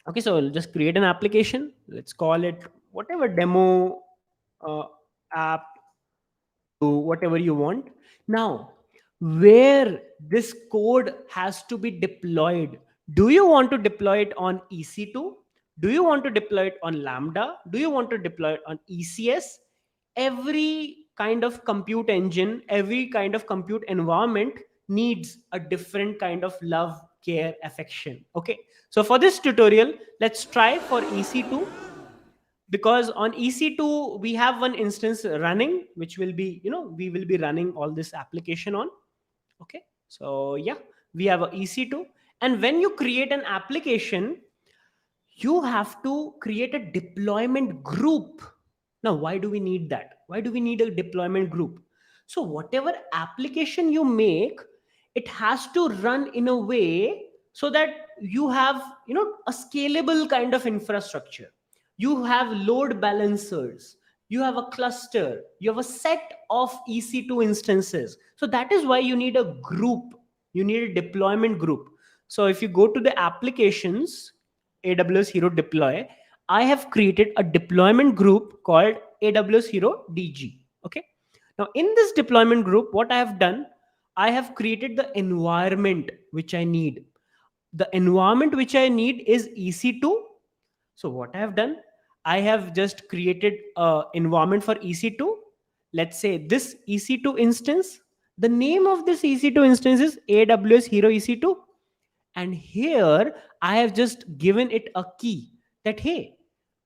Okay, so I'll just create an application. Let's call it whatever, demo uh, app, whatever you want. Now, where this code has to be deployed, do you want to deploy it on EC2? Do you want to deploy it on Lambda? Do you want to deploy it on ECS? Every kind of compute engine, every kind of compute environment needs a different kind of love, care, affection. Okay. So for this tutorial, let's try for EC2, because on EC2 we have one instance running, which will be, we will be running all this application on. Okay. So yeah, we have a EC2. And when you create an application, you have to create a deployment group. Now, why do we need that? Why do we need a deployment group? So whatever application you make, it has to run in a way so that you have, a scalable kind of infrastructure. You have load balancers, you have a cluster, you have a set of EC2 instances. So that is why you need a group, you need a deployment group. So if you go to the applications, AWS Hero Deploy, I have created a deployment group called AWS Hero DG. Okay. Now in this deployment group, what I have done, I have created the environment which I need. The environment which I need is EC2. So what I have done, I have just created a environment for EC2. Let's say this EC2 instance, the name of this EC2 instance is AWS Hero EC2. And here I have just given it a key that, hey,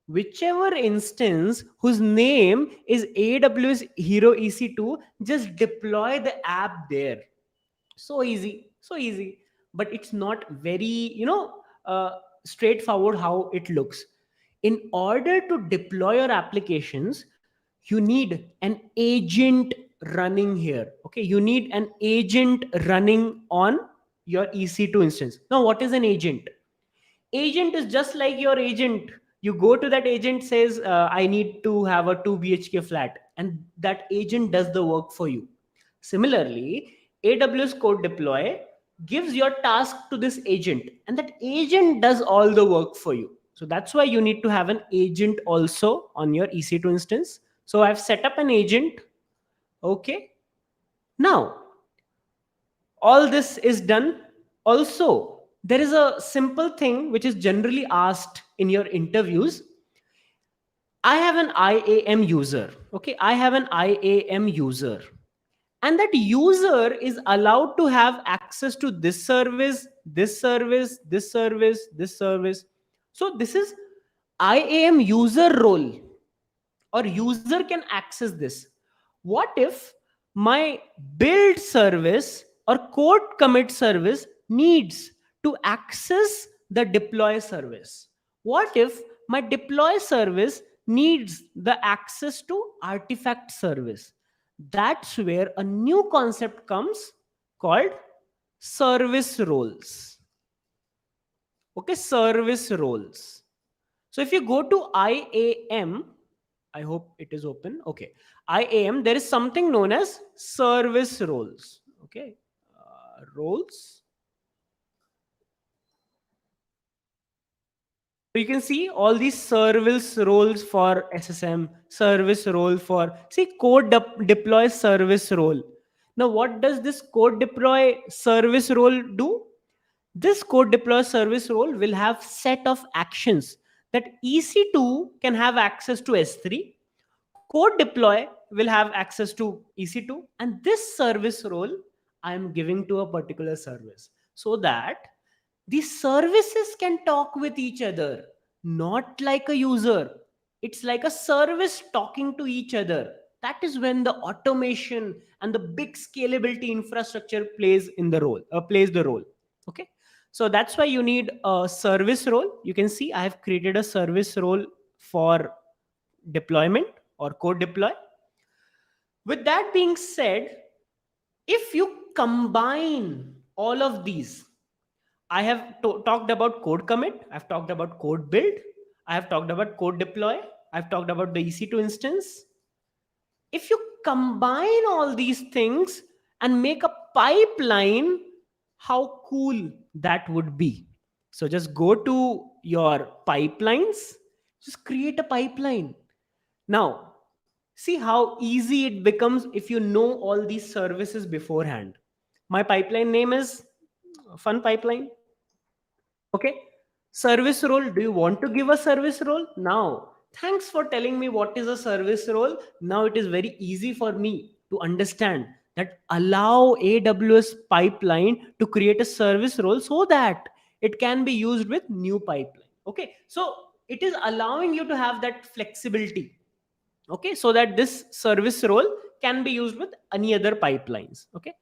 whichever instance whose name is AWS Hero EC2, just deploy the app there. So easy, so easy. But it's not very, straightforward how it looks. In order to deploy your applications, you need an agent running here. Okay, you need an agent running on your EC2 instance. Now what is an agent? Agent is just like your agent. You go to that agent, says I need to have a 2 bhk flat, and that agent does the work for you. Similarly, AWS code deploy gives your task to this agent, and that agent does all the work for you. So that's why you need to have an agent also on your EC2 instance. So I've set up an agent. Okay, now all this is done. Also, there is a simple thing which is generally asked in your interviews. I have an IAM user. Okay, I have an IAM user, and that user is allowed to have access to this service, this service, this service, this service. So this is IAM user role, or user can access this. What if my build service or code commit service needs to access the deploy service? What if my deploy service needs the access to artifact service? That's where a new concept comes called service roles. Okay, service roles. So if you go to IAM, I hope it is open. Okay. IAM, there is something known as service roles. Okay. Roles. So you can see all these service roles for SSM, service role for, see, code deploy service role. Now, what does this code deploy service role do? This code deploy service role will have set of actions that EC2 can have access to S3. Code deploy will have access to EC2, and this service role I am giving to a particular service, so that these services can talk with each other, not like a user. It's like a service talking to each other. That is when the automation and the big scalability infrastructure plays the role. Okay, so that's why you need a service role. You can see I have created a service role for deployment or code deploy. With that being said, if you combine all of these, I have talked about code commit, I've talked about code build, I have talked about code deploy, I've talked about the EC2 instance. If you combine all these things and make a pipeline, how cool that would be. So just go to your pipelines, just create a pipeline. Now, see how easy it becomes if you know all these services beforehand. My pipeline name is Fun Pipeline. Okay. Service role. Do you want to give a service role? Now, thanks for telling me what is a service role. Now it is very easy for me to understand that allow AWS pipeline to create a service role so that it can be used with new pipeline. Okay. So it is allowing you to have that flexibility. Okay, so that this service role can be used with any other pipelines. Okay,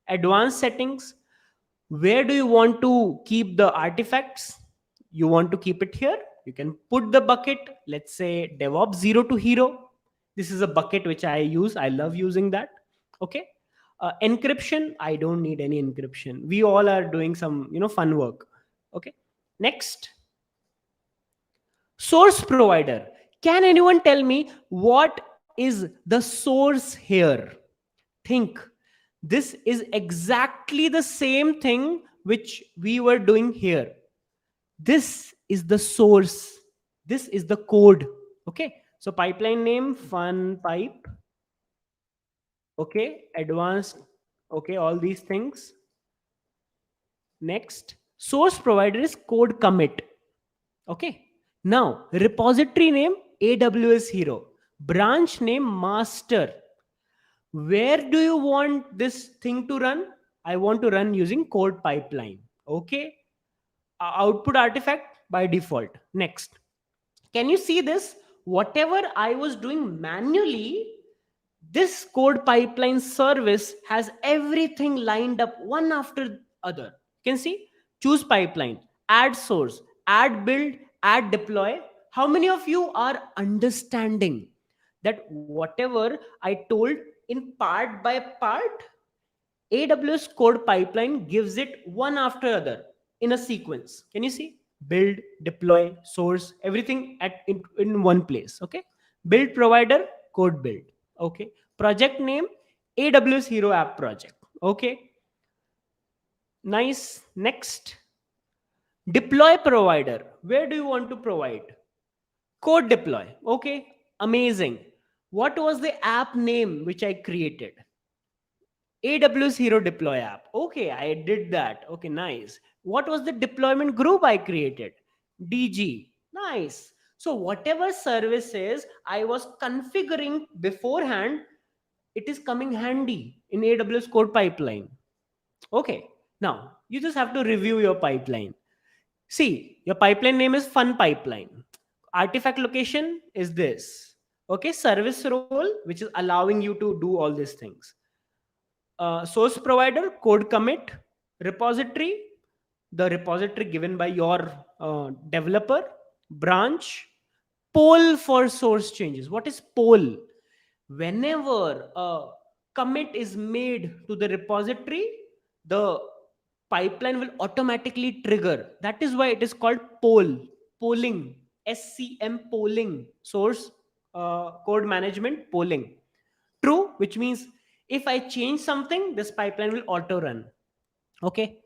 advanced settings. Where do you want to keep the artifacts? You want to keep it here. You can put the bucket, let's say DevOps 0 to hero. This is a bucket which I use. I love using that. Okay, encryption. I don't need any encryption. We all are doing some fun work. Okay, next, Source provider. Can anyone tell me what is the source here? Think. This is exactly the same thing which we were doing here. This is the source. This is the code. Okay. So pipeline name, fun pipe. Okay. Advanced. Okay. All these things. Next. Source provider is code commit. Okay. Now, repository name AWS Hero. Branch name master. Where do you want this thing to run? I want to run using code pipeline. Okay. Output artifact by default. Next. Can you see this? Whatever I was doing manually, this code pipeline service has everything lined up one after other. You can see, choose pipeline, add source, add build, add deploy. How many of you are understanding that whatever I told in part by part, AWS code pipeline gives it one after other in a sequence? Can you see? Build, deploy, source, everything in one place. Okay. Build provider, code build. Okay. Project name, AWS Hero App Project. Okay. Nice. Next. Deploy provider. Where do you want to provide? Code deploy. Okay. Amazing. What was the app name which I created? AWS Hero Deploy app. Okay, I did that. Okay, nice. What was the deployment group I created? DG. Nice. So whatever services I was configuring beforehand, it is coming handy in AWS code pipeline. Okay. Now, you just have to review your pipeline. See, your pipeline name is fun pipeline. Artifact location is this. Okay, service role, which is allowing you to do all these things. Source provider, code commit, repository, the repository given by your developer, branch, poll for source changes. What is poll? Whenever a commit is made to the repository, the pipeline will automatically trigger. That is why it is called poll, polling, SCM polling, source code management polling. True, which means if I change something, this pipeline will auto run. Okay.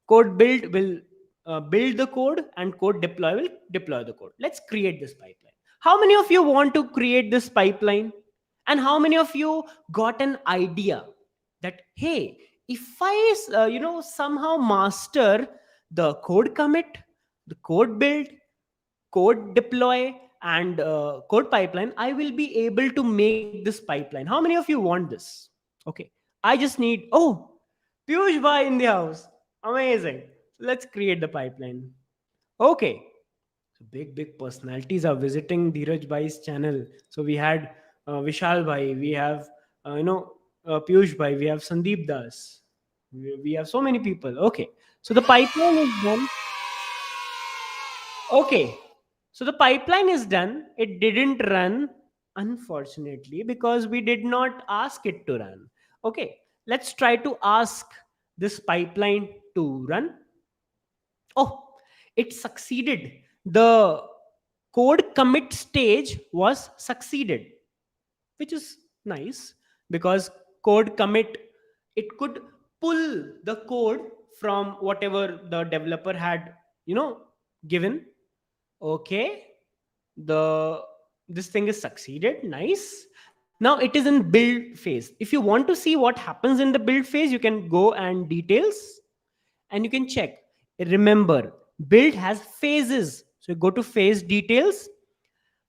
Code build will build the code, and code deploy will deploy the code. Let's create this pipeline. How many of you want to create this pipeline? And how many of you got an idea that, hey, if I somehow master the code commit, the code build, code deploy, and code pipeline, I will be able to make this pipeline. How many of you want this? Okay. I just need, oh, Piyush Bhai in the house. Amazing. Let's create the pipeline. Okay. So big personalities are visiting Dheeraj Bhai's channel. So we had Vishal Bhai, we have, Piyush Bhai, we have Sandeep Das. We have so many people. Okay. So the pipeline is done. Okay. So the pipeline is done. It didn't run, unfortunately, because we did not ask it to run. Okay. Let's try to ask this pipeline to run. Oh, it succeeded. The code commit stage was succeeded, which is nice because code commit, it could pull the code from whatever the developer had, given. Okay, the this thing is succeeded. Nice. Now it is in build phase. If you want to see what happens in the build phase, you can go and details and you can check. Remember, build has phases. So go to phase details.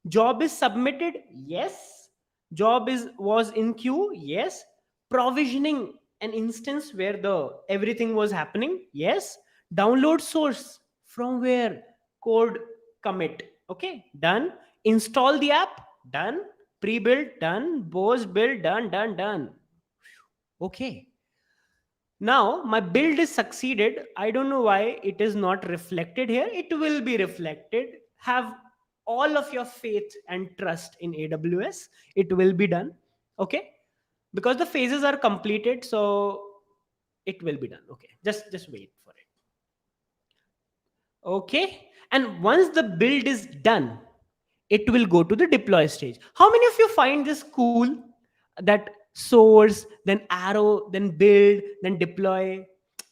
Job is submitted. Yes. Job is was in queue. Yes. Provisioning an instance where the everything was happening. Yes. Download source from where code commit. Okay. Done. Install the app. Done. Pre-build. Done. Post build. Done. Okay. Now my build is succeeded. I don't know why it is not reflected here. It will be reflected. Have all of your faith and trust in AWS. It will be done. Okay. Because the phases are completed. So it will be done. Okay. Just wait for it. Okay. And once the build is done, it will go to the deploy stage. How many of you find this cool? That source, then arrow, then build, then deploy.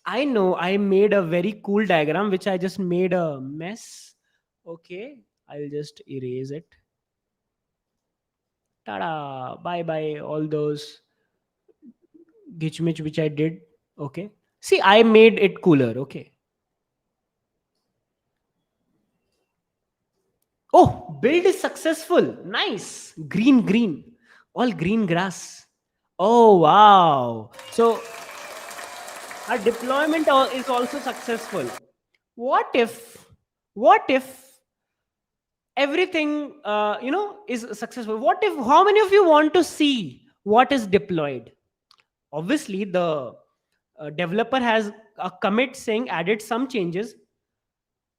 I know I made a very cool diagram which I just made a mess. Okay, I'll just erase it. Tada! Bye bye, all those gitchmich which I did. Okay. See, I made it cooler. Okay. Oh, build is successful. Nice. Green, green. All green grass. Oh, wow. So our deployment is also successful. What if, what if everything, is successful? What if, how many of you want to see what is deployed? Obviously, the developer has a commit saying added some changes.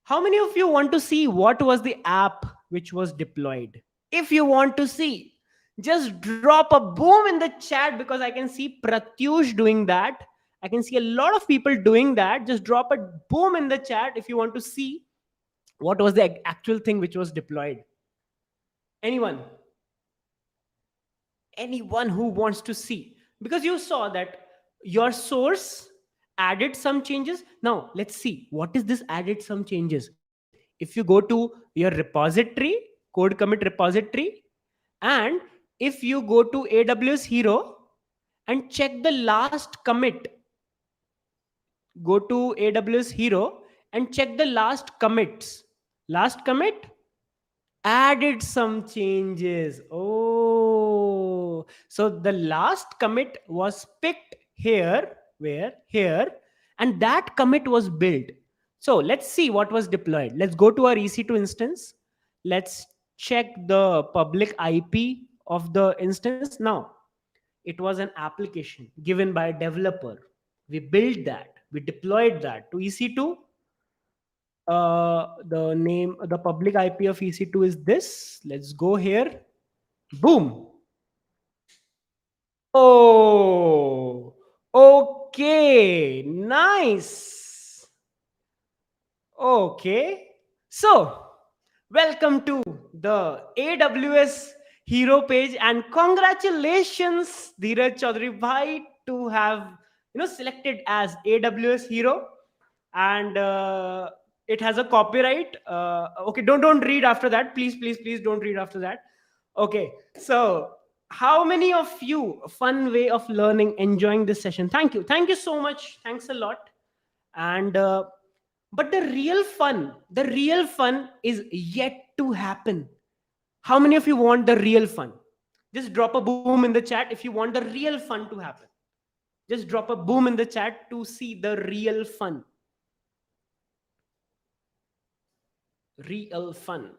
How many of you want to see what was the app which was deployed? If you want to see, just drop a boom in the chat, because I can see Pratyush doing that. I can see a lot of people doing that. Just drop a boom in the chat if you want to see what was the actual thing which was deployed. Anyone? Anyone who wants to see? Because you saw that your source added some changes. Now let's see what is this added some changes. If you go to your repository, code commit repository, and if you go to AWS Hero and check the last commit, go to AWS Hero and check the last commits. Last commit added some changes. Oh, so the last commit was picked here, where? Here, and that commit was built. So let's see what was deployed. Let's go to our EC2 instance. Let's check the public IP of the instance. Now, it was an application given by a developer. We built that, we deployed that to EC2. The name, the public IP of EC2 is this. Let's go here. Boom. Oh, okay. Nice. Okay. So, welcome to the AWS Hero page, and congratulations, Dheeraj Chaudhary bhai, to have selected as AWS Hero. And it has a copyright. Okay, don't read after that, please, please, please don't read after that. Okay, so how many of you, fun way of learning, enjoying this session? Thank you so much, thanks a lot. And but the real fun is yet to happen. How many of you want the real fun? Just drop a boom in the chat if you want the real fun to happen. Just drop a boom in the chat to see the real fun. Real fun.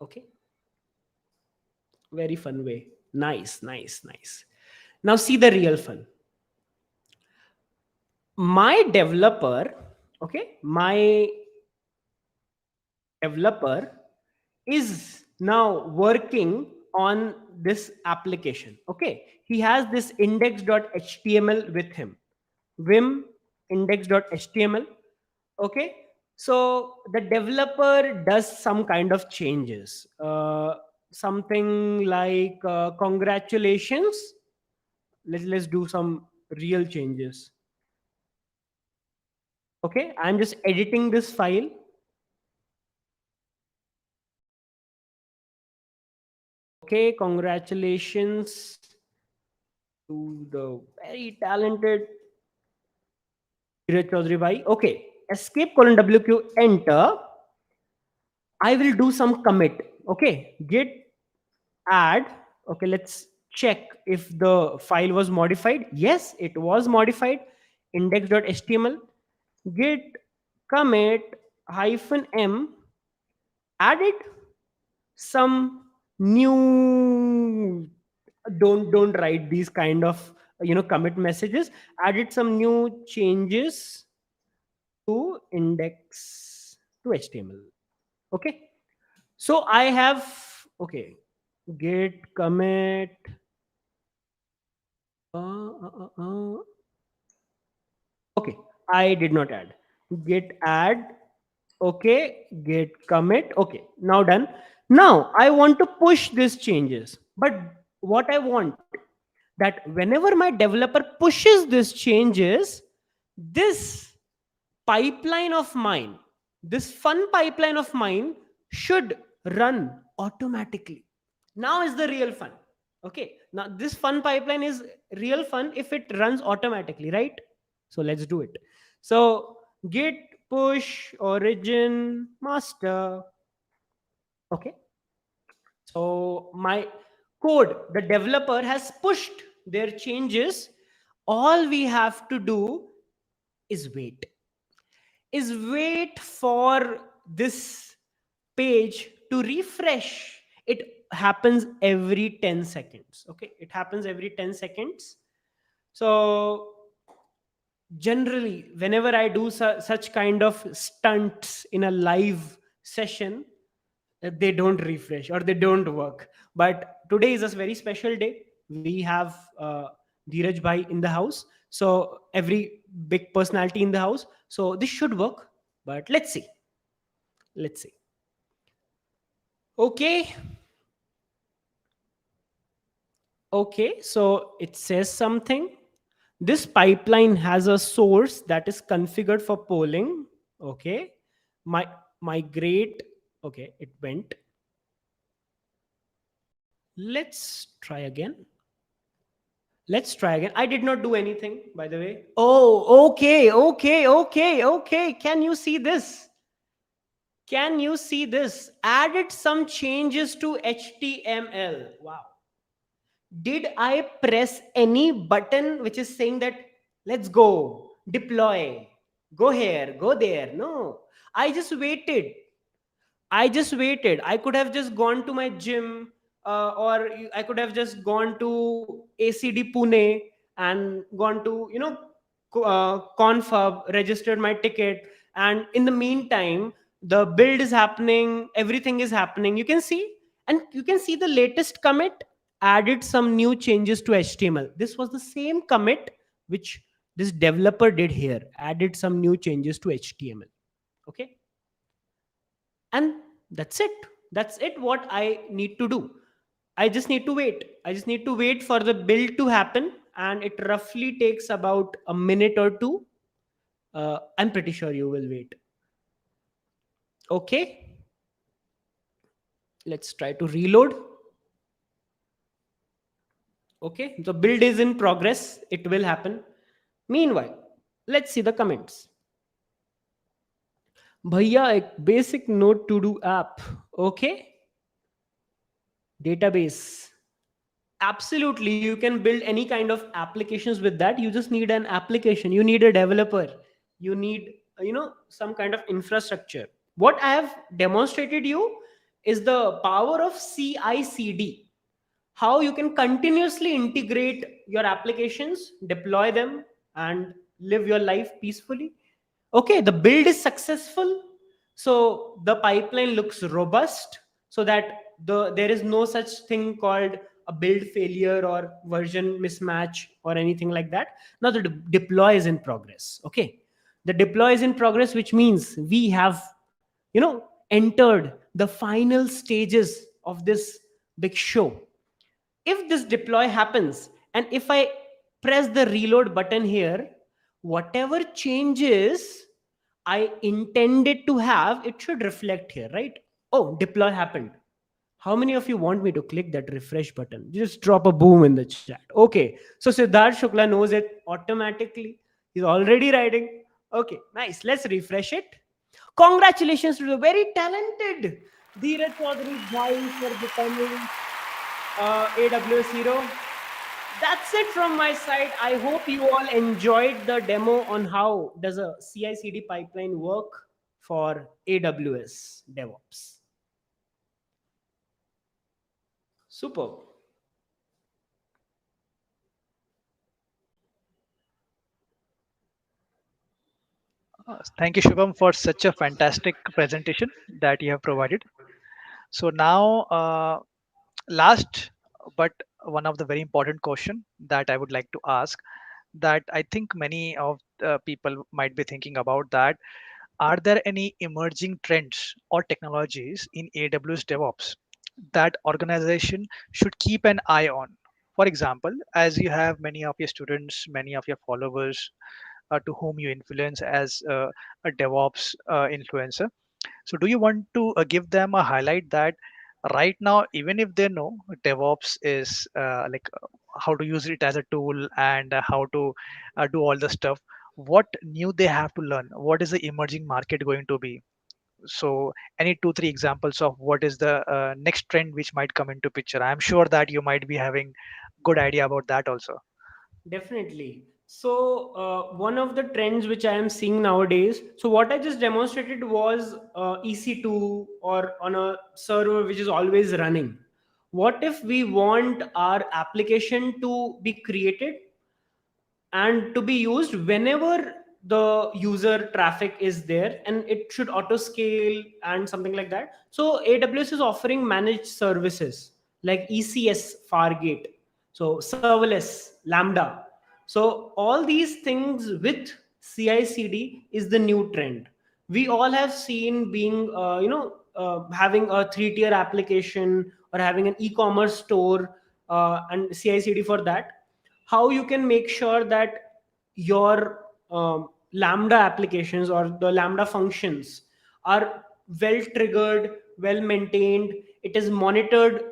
Okay, very fun way. Nice, nice, nice. Now see the real fun. My developer, okay, my developer is now working on this application. Okay, he has this index.html with him, vim index.html. Okay, so the developer does some kind of changes, something like congratulations. Let's do some real changes. Okay, I'm just editing this file. Okay, congratulations to the very talented Dheeraj Chaudhary bhai. Okay, escape colon WQ, enter. I will do some commit. Okay, git add. Okay, let's check if the file was modified. Yes, it was modified. Index.html. Git commit -m added some new. Don't write these kind of commit messages. Added some new changes to index to HTML. Okay, so I have, okay, git commit okay, I did not add. Git add. Okay, git commit. Okay, now done. Git add. Okay, git commit. Okay, now done. Git add. Okay, git commit. Okay, I did not add. Git add. Okay, I did not add. Git add. Okay, git commit. Okay, now done. Git add. Okay, git commit. Okay, now done. Git add. Okay, git commit. Okay, now done. Now I want to push these changes, but what I want that whenever my developer pushes these changes, this pipeline of mine, this fun pipeline of mine should run automatically. Now is the real fun. Okay, now this fun pipeline is real fun if it runs automatically, right? So let's do it. So git push origin master. Okay, so my code, the developer has pushed their changes. All we have to do is wait for this page to refresh. It happens every 10 seconds. Okay, it happens every 10 seconds. So generally whenever I do such kind of stunts in a live session, they don't refresh or they don't work. But today is a very special day. We have Dheeraj bhai in the house, so every big personality in the house, so this should work. But let's see. Okay, okay, so it says something. This pipeline has a source that is configured for polling. Okay, my migrate. Okay, it went. Let's try again. Let's try again. I did not do anything, by the way. Oh, okay. Can you see this? Can you see this? Added some changes to HTML. Wow. Did I press any button which is saying that let's go, deploy, go here, go there? No. I just waited. I could have just gone to my gym, or I could have just gone to ACD Pune and gone to, Confab, registered my ticket. And in the meantime, the build is happening, everything is happening. You can see, and you can see the latest commit added some new changes to HTML. This was the same commit which this developer did here, added some new changes to HTML. Okay, and that's it what I need to do. I just need to wait for the build to happen, and it roughly takes about a minute or two. I'm pretty sure you will wait. Okay, let's try to reload. Okay, the build is in progress, it will happen. Meanwhile, let's see the comments. Bhaiya, ek basic node to do app. Okay, database. Absolutely, you can build any kind of applications with that. You just need an application, you need a developer, you need some kind of infrastructure. What I have demonstrated you is the power of CI/CD, how you can continuously integrate your applications, deploy them, and live your life peacefully. Okay, the build is successful, so the pipeline looks robust, so that there is no such thing called a build failure or version mismatch or anything like that. Now the deploy is in progress. Okay, the deploy is in progress, which means we have entered the final stages of this big show. If this deploy happens, and if I press the reload button here, whatever changes I intended to have, it should reflect here, right? Oh, deploy happened. How many of you want me to click that refresh button? Just drop a boom in the chat. Okay, so Siddharth Shukla knows it automatically. He's already writing. Okay, nice. Let's refresh it. Congratulations to the very talented Dheeraj Chaudhary Bhai for becoming AWS hero. That's it from my side. I hope you all enjoyed the demo on how does a CI/CD pipeline work for AWS DevOps. Super. Thank you, Shubham, for such a fantastic presentation that you have provided. So now, last but one of the very important question that I would like to ask, that I think many of the people might be thinking about, that Are there any emerging trends or technologies in AWS DevOps that organization should keep an eye on? For example, as you have many of your students, many of your followers to whom you influence as a DevOps influencer. So, do you want to give them a highlight that right now, even if they know DevOps is how to use it as a tool and how to do all the stuff, what new they have to learn? What is the emerging market going to be? So, any two, three examples of what is the next trend which might come into picture? I'm sure that you might be having good idea about that also. Definitely. So, one of the trends which I am seeing nowadays, so what I just demonstrated was EC2 or on a server which is always running. What if we want our application to be created and to be used whenever the user traffic is there, and it should auto scale and something like that? So AWS is offering managed services like ECS, Fargate, so serverless, Lambda. So all these things with CI CD is the new trend. We all have seen being having a 3 tier application or having an e-commerce store, and CI CD for that. How you can make sure that your Lambda applications or the Lambda functions are well triggered, well maintained, it is monitored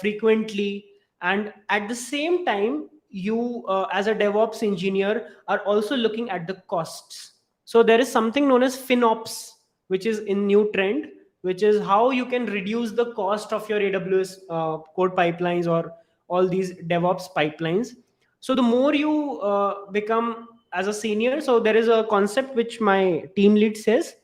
frequently, and at the same time you as a DevOps engineer are also looking at the costs. So there is something known as FinOps, which is in new trend, which is how you can reduce the cost of your AWS code pipelines or all these DevOps pipelines. So the more you become as a senior, so there is a concept which my team lead says,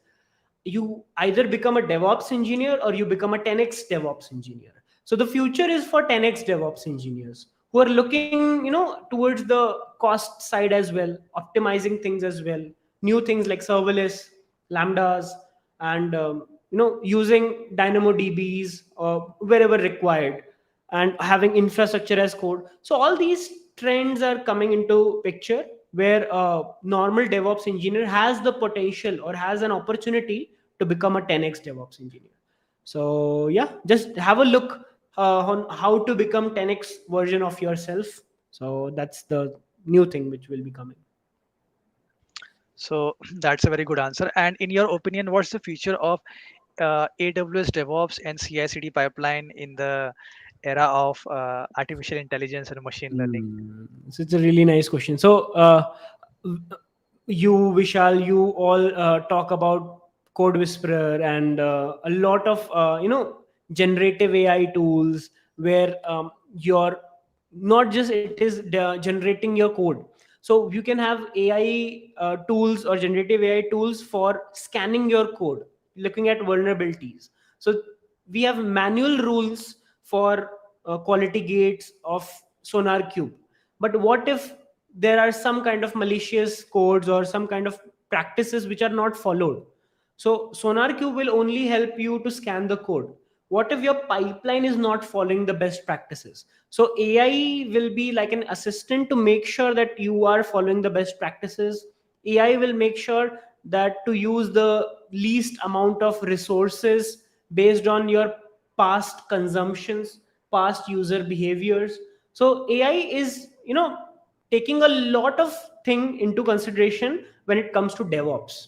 you either become a DevOps engineer or you become a 10x DevOps engineer. So the future is for 10x DevOps engineers who are looking, towards the cost side as well, optimizing things as well, new things like serverless, lambdas, and using Dynamo DBs wherever required, and having infrastructure as code. So all these trends are coming into picture where a normal DevOps engineer has the potential or has an opportunity to become a 10x DevOps engineer. So yeah, just have a look on how to become 10x version of yourself. So that's the new thing which will be coming. So that's a very good answer. And in your opinion, what's the future of AWS DevOps and CI/CD pipeline in the era of artificial intelligence and machine learning? So it's a really nice question. So you, Vishal, you all talk about Code Whisperer and a lot of generative AI tools where you're not just it is generating your code. So you can have AI tools or generative AI tools for scanning your code, looking at vulnerabilities. So we have manual rules for quality gates of Sonar Cube. But what if there are some kind of malicious codes or some kind of practices which are not followed? So Sonar Cube will only help you to scan the code. What if your pipeline is not following the best practices? So AI will be like an assistant to make sure that you are following the best practices. AI will make sure that to use the least amount of resources based on your past consumptions, past user behaviors. So AI is, taking a lot of thing into consideration when it comes to DevOps.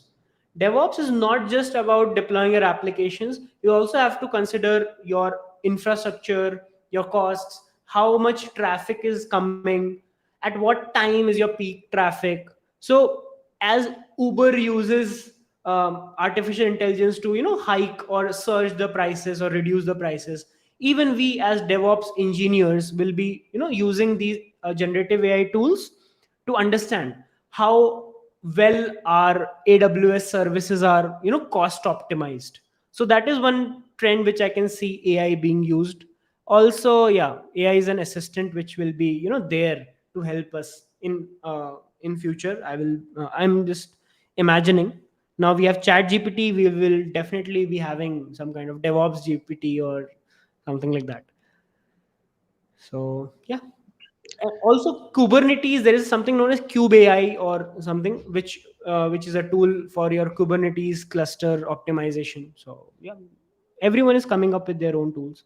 DevOps is not just about deploying your applications. You also have to consider your infrastructure, your costs, how much traffic is coming, at what time is your peak traffic. So as Uber uses artificial intelligence to hike or surge the prices or reduce the prices, even we as DevOps engineers will be using these generative AI tools to understand how well our AWS services are cost optimized. So that is one trend which I can see AI being used. Also, yeah, AI is an assistant which will be there to help us in future. I'm just imagining. Now we have Chat GPT, we will definitely be having some kind of DevOps GPT or something like that. So yeah. Also Kubernetes, there is something known as kube or something, which is a tool for your Kubernetes cluster optimization. So yeah, everyone is coming up with their own tools.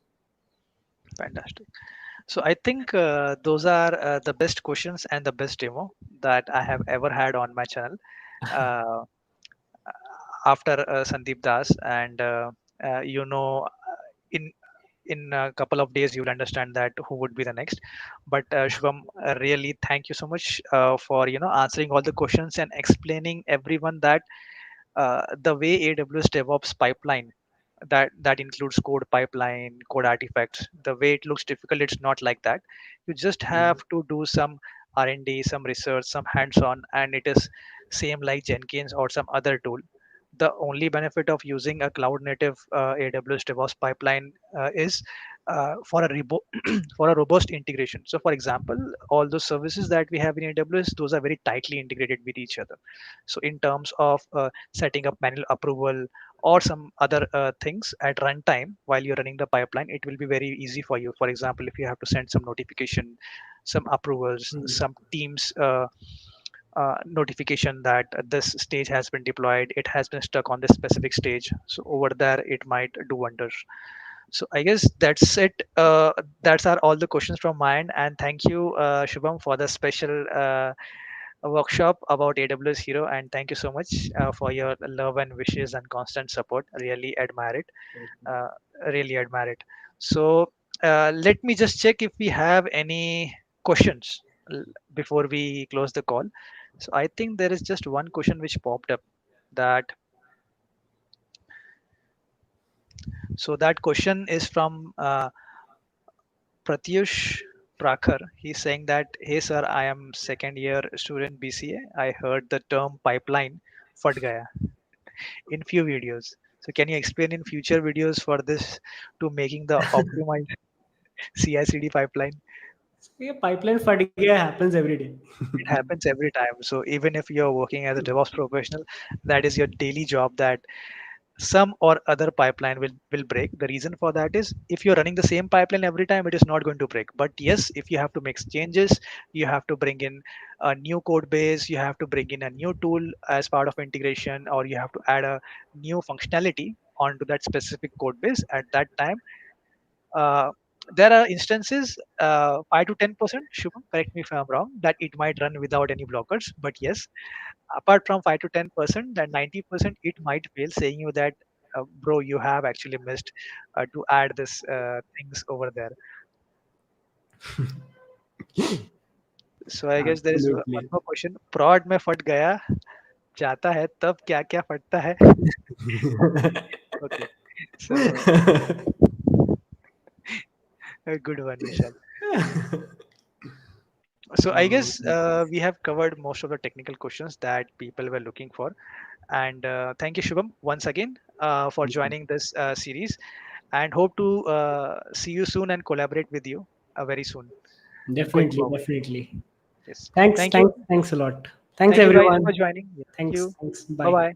Fantastic. So I think those are the best questions and the best demo that I have ever had on my channel. Uh, After Sandeep Das, and in a couple of days you'll understand that who would be the next. But Shubham, really thank you so much for answering all the questions and explaining everyone that the way AWS DevOps pipeline, that includes code pipeline, code artifacts. The way it looks difficult, it's not like that. You just have to do some R&D, some research, some hands-on, and it is same like Jenkins or some other tool. The only benefit of using a cloud native AWS DevOps pipeline is for a for a robust integration. So, for example, all those services that we have in AWS, those are very tightly integrated with each other. So, in terms of setting up manual approval or some other things at runtime while you're running the pipeline, it will be very easy for you. For example, if you have to send some notification, some approvals, some teams notification that this stage has been deployed, it has been stuck on this specific stage. So over there, it might do wonders. So I guess that's it. That's are all the questions from mine. And thank you, Shubham, for the special workshop about AWS Hero. And thank you so much for your love and wishes and constant support. Really admire it. Uh, really admire it. So let me just check if we have any questions before we close the call. So I think there is just one question which popped up. That that question is from Pratyush Prakhar. He's saying that, hey sir, I am second year student BCA. I heard the term pipeline fat gaya in few videos. So can you explain in future videos for this to making the optimized CI/CD pipeline? Yeah, pipeline fatigue happens every day. It happens every time. So even if you're working as a DevOps professional, that is your daily job, that some or other pipeline will break. The reason for that is if you're running the same pipeline every time, it is not going to break. But yes, if you have to make changes, you have to bring in a new code base, you have to bring in a new tool as part of integration, or you have to add a new functionality onto that specific code base. At that time, uh, there are instances, 5 to 10%, Shubham, correct me if I'm wrong, that it might run without any blockers. But yes, apart from 5 to 10%, that 90% it might fail, saying you that, bro, you have actually missed to add this things over there. So I guess there is one Absolutely. more question. Prod में फट गया जाता है तब क्या क्या फटता है? Okay, so a good one, Vishal. So I guess we have covered most of the technical questions that people were looking for. And thank you, Shubham, once again for joining this series. And hope to see you soon and collaborate with you very soon going Definitely, forward. definitely. Yes. Thanks, Thank you. thanks, thanks a lot. Thanks, Thank you guys for everyone. joining. Yeah, thank Thanks, you. thanks. Bye Bye. bye.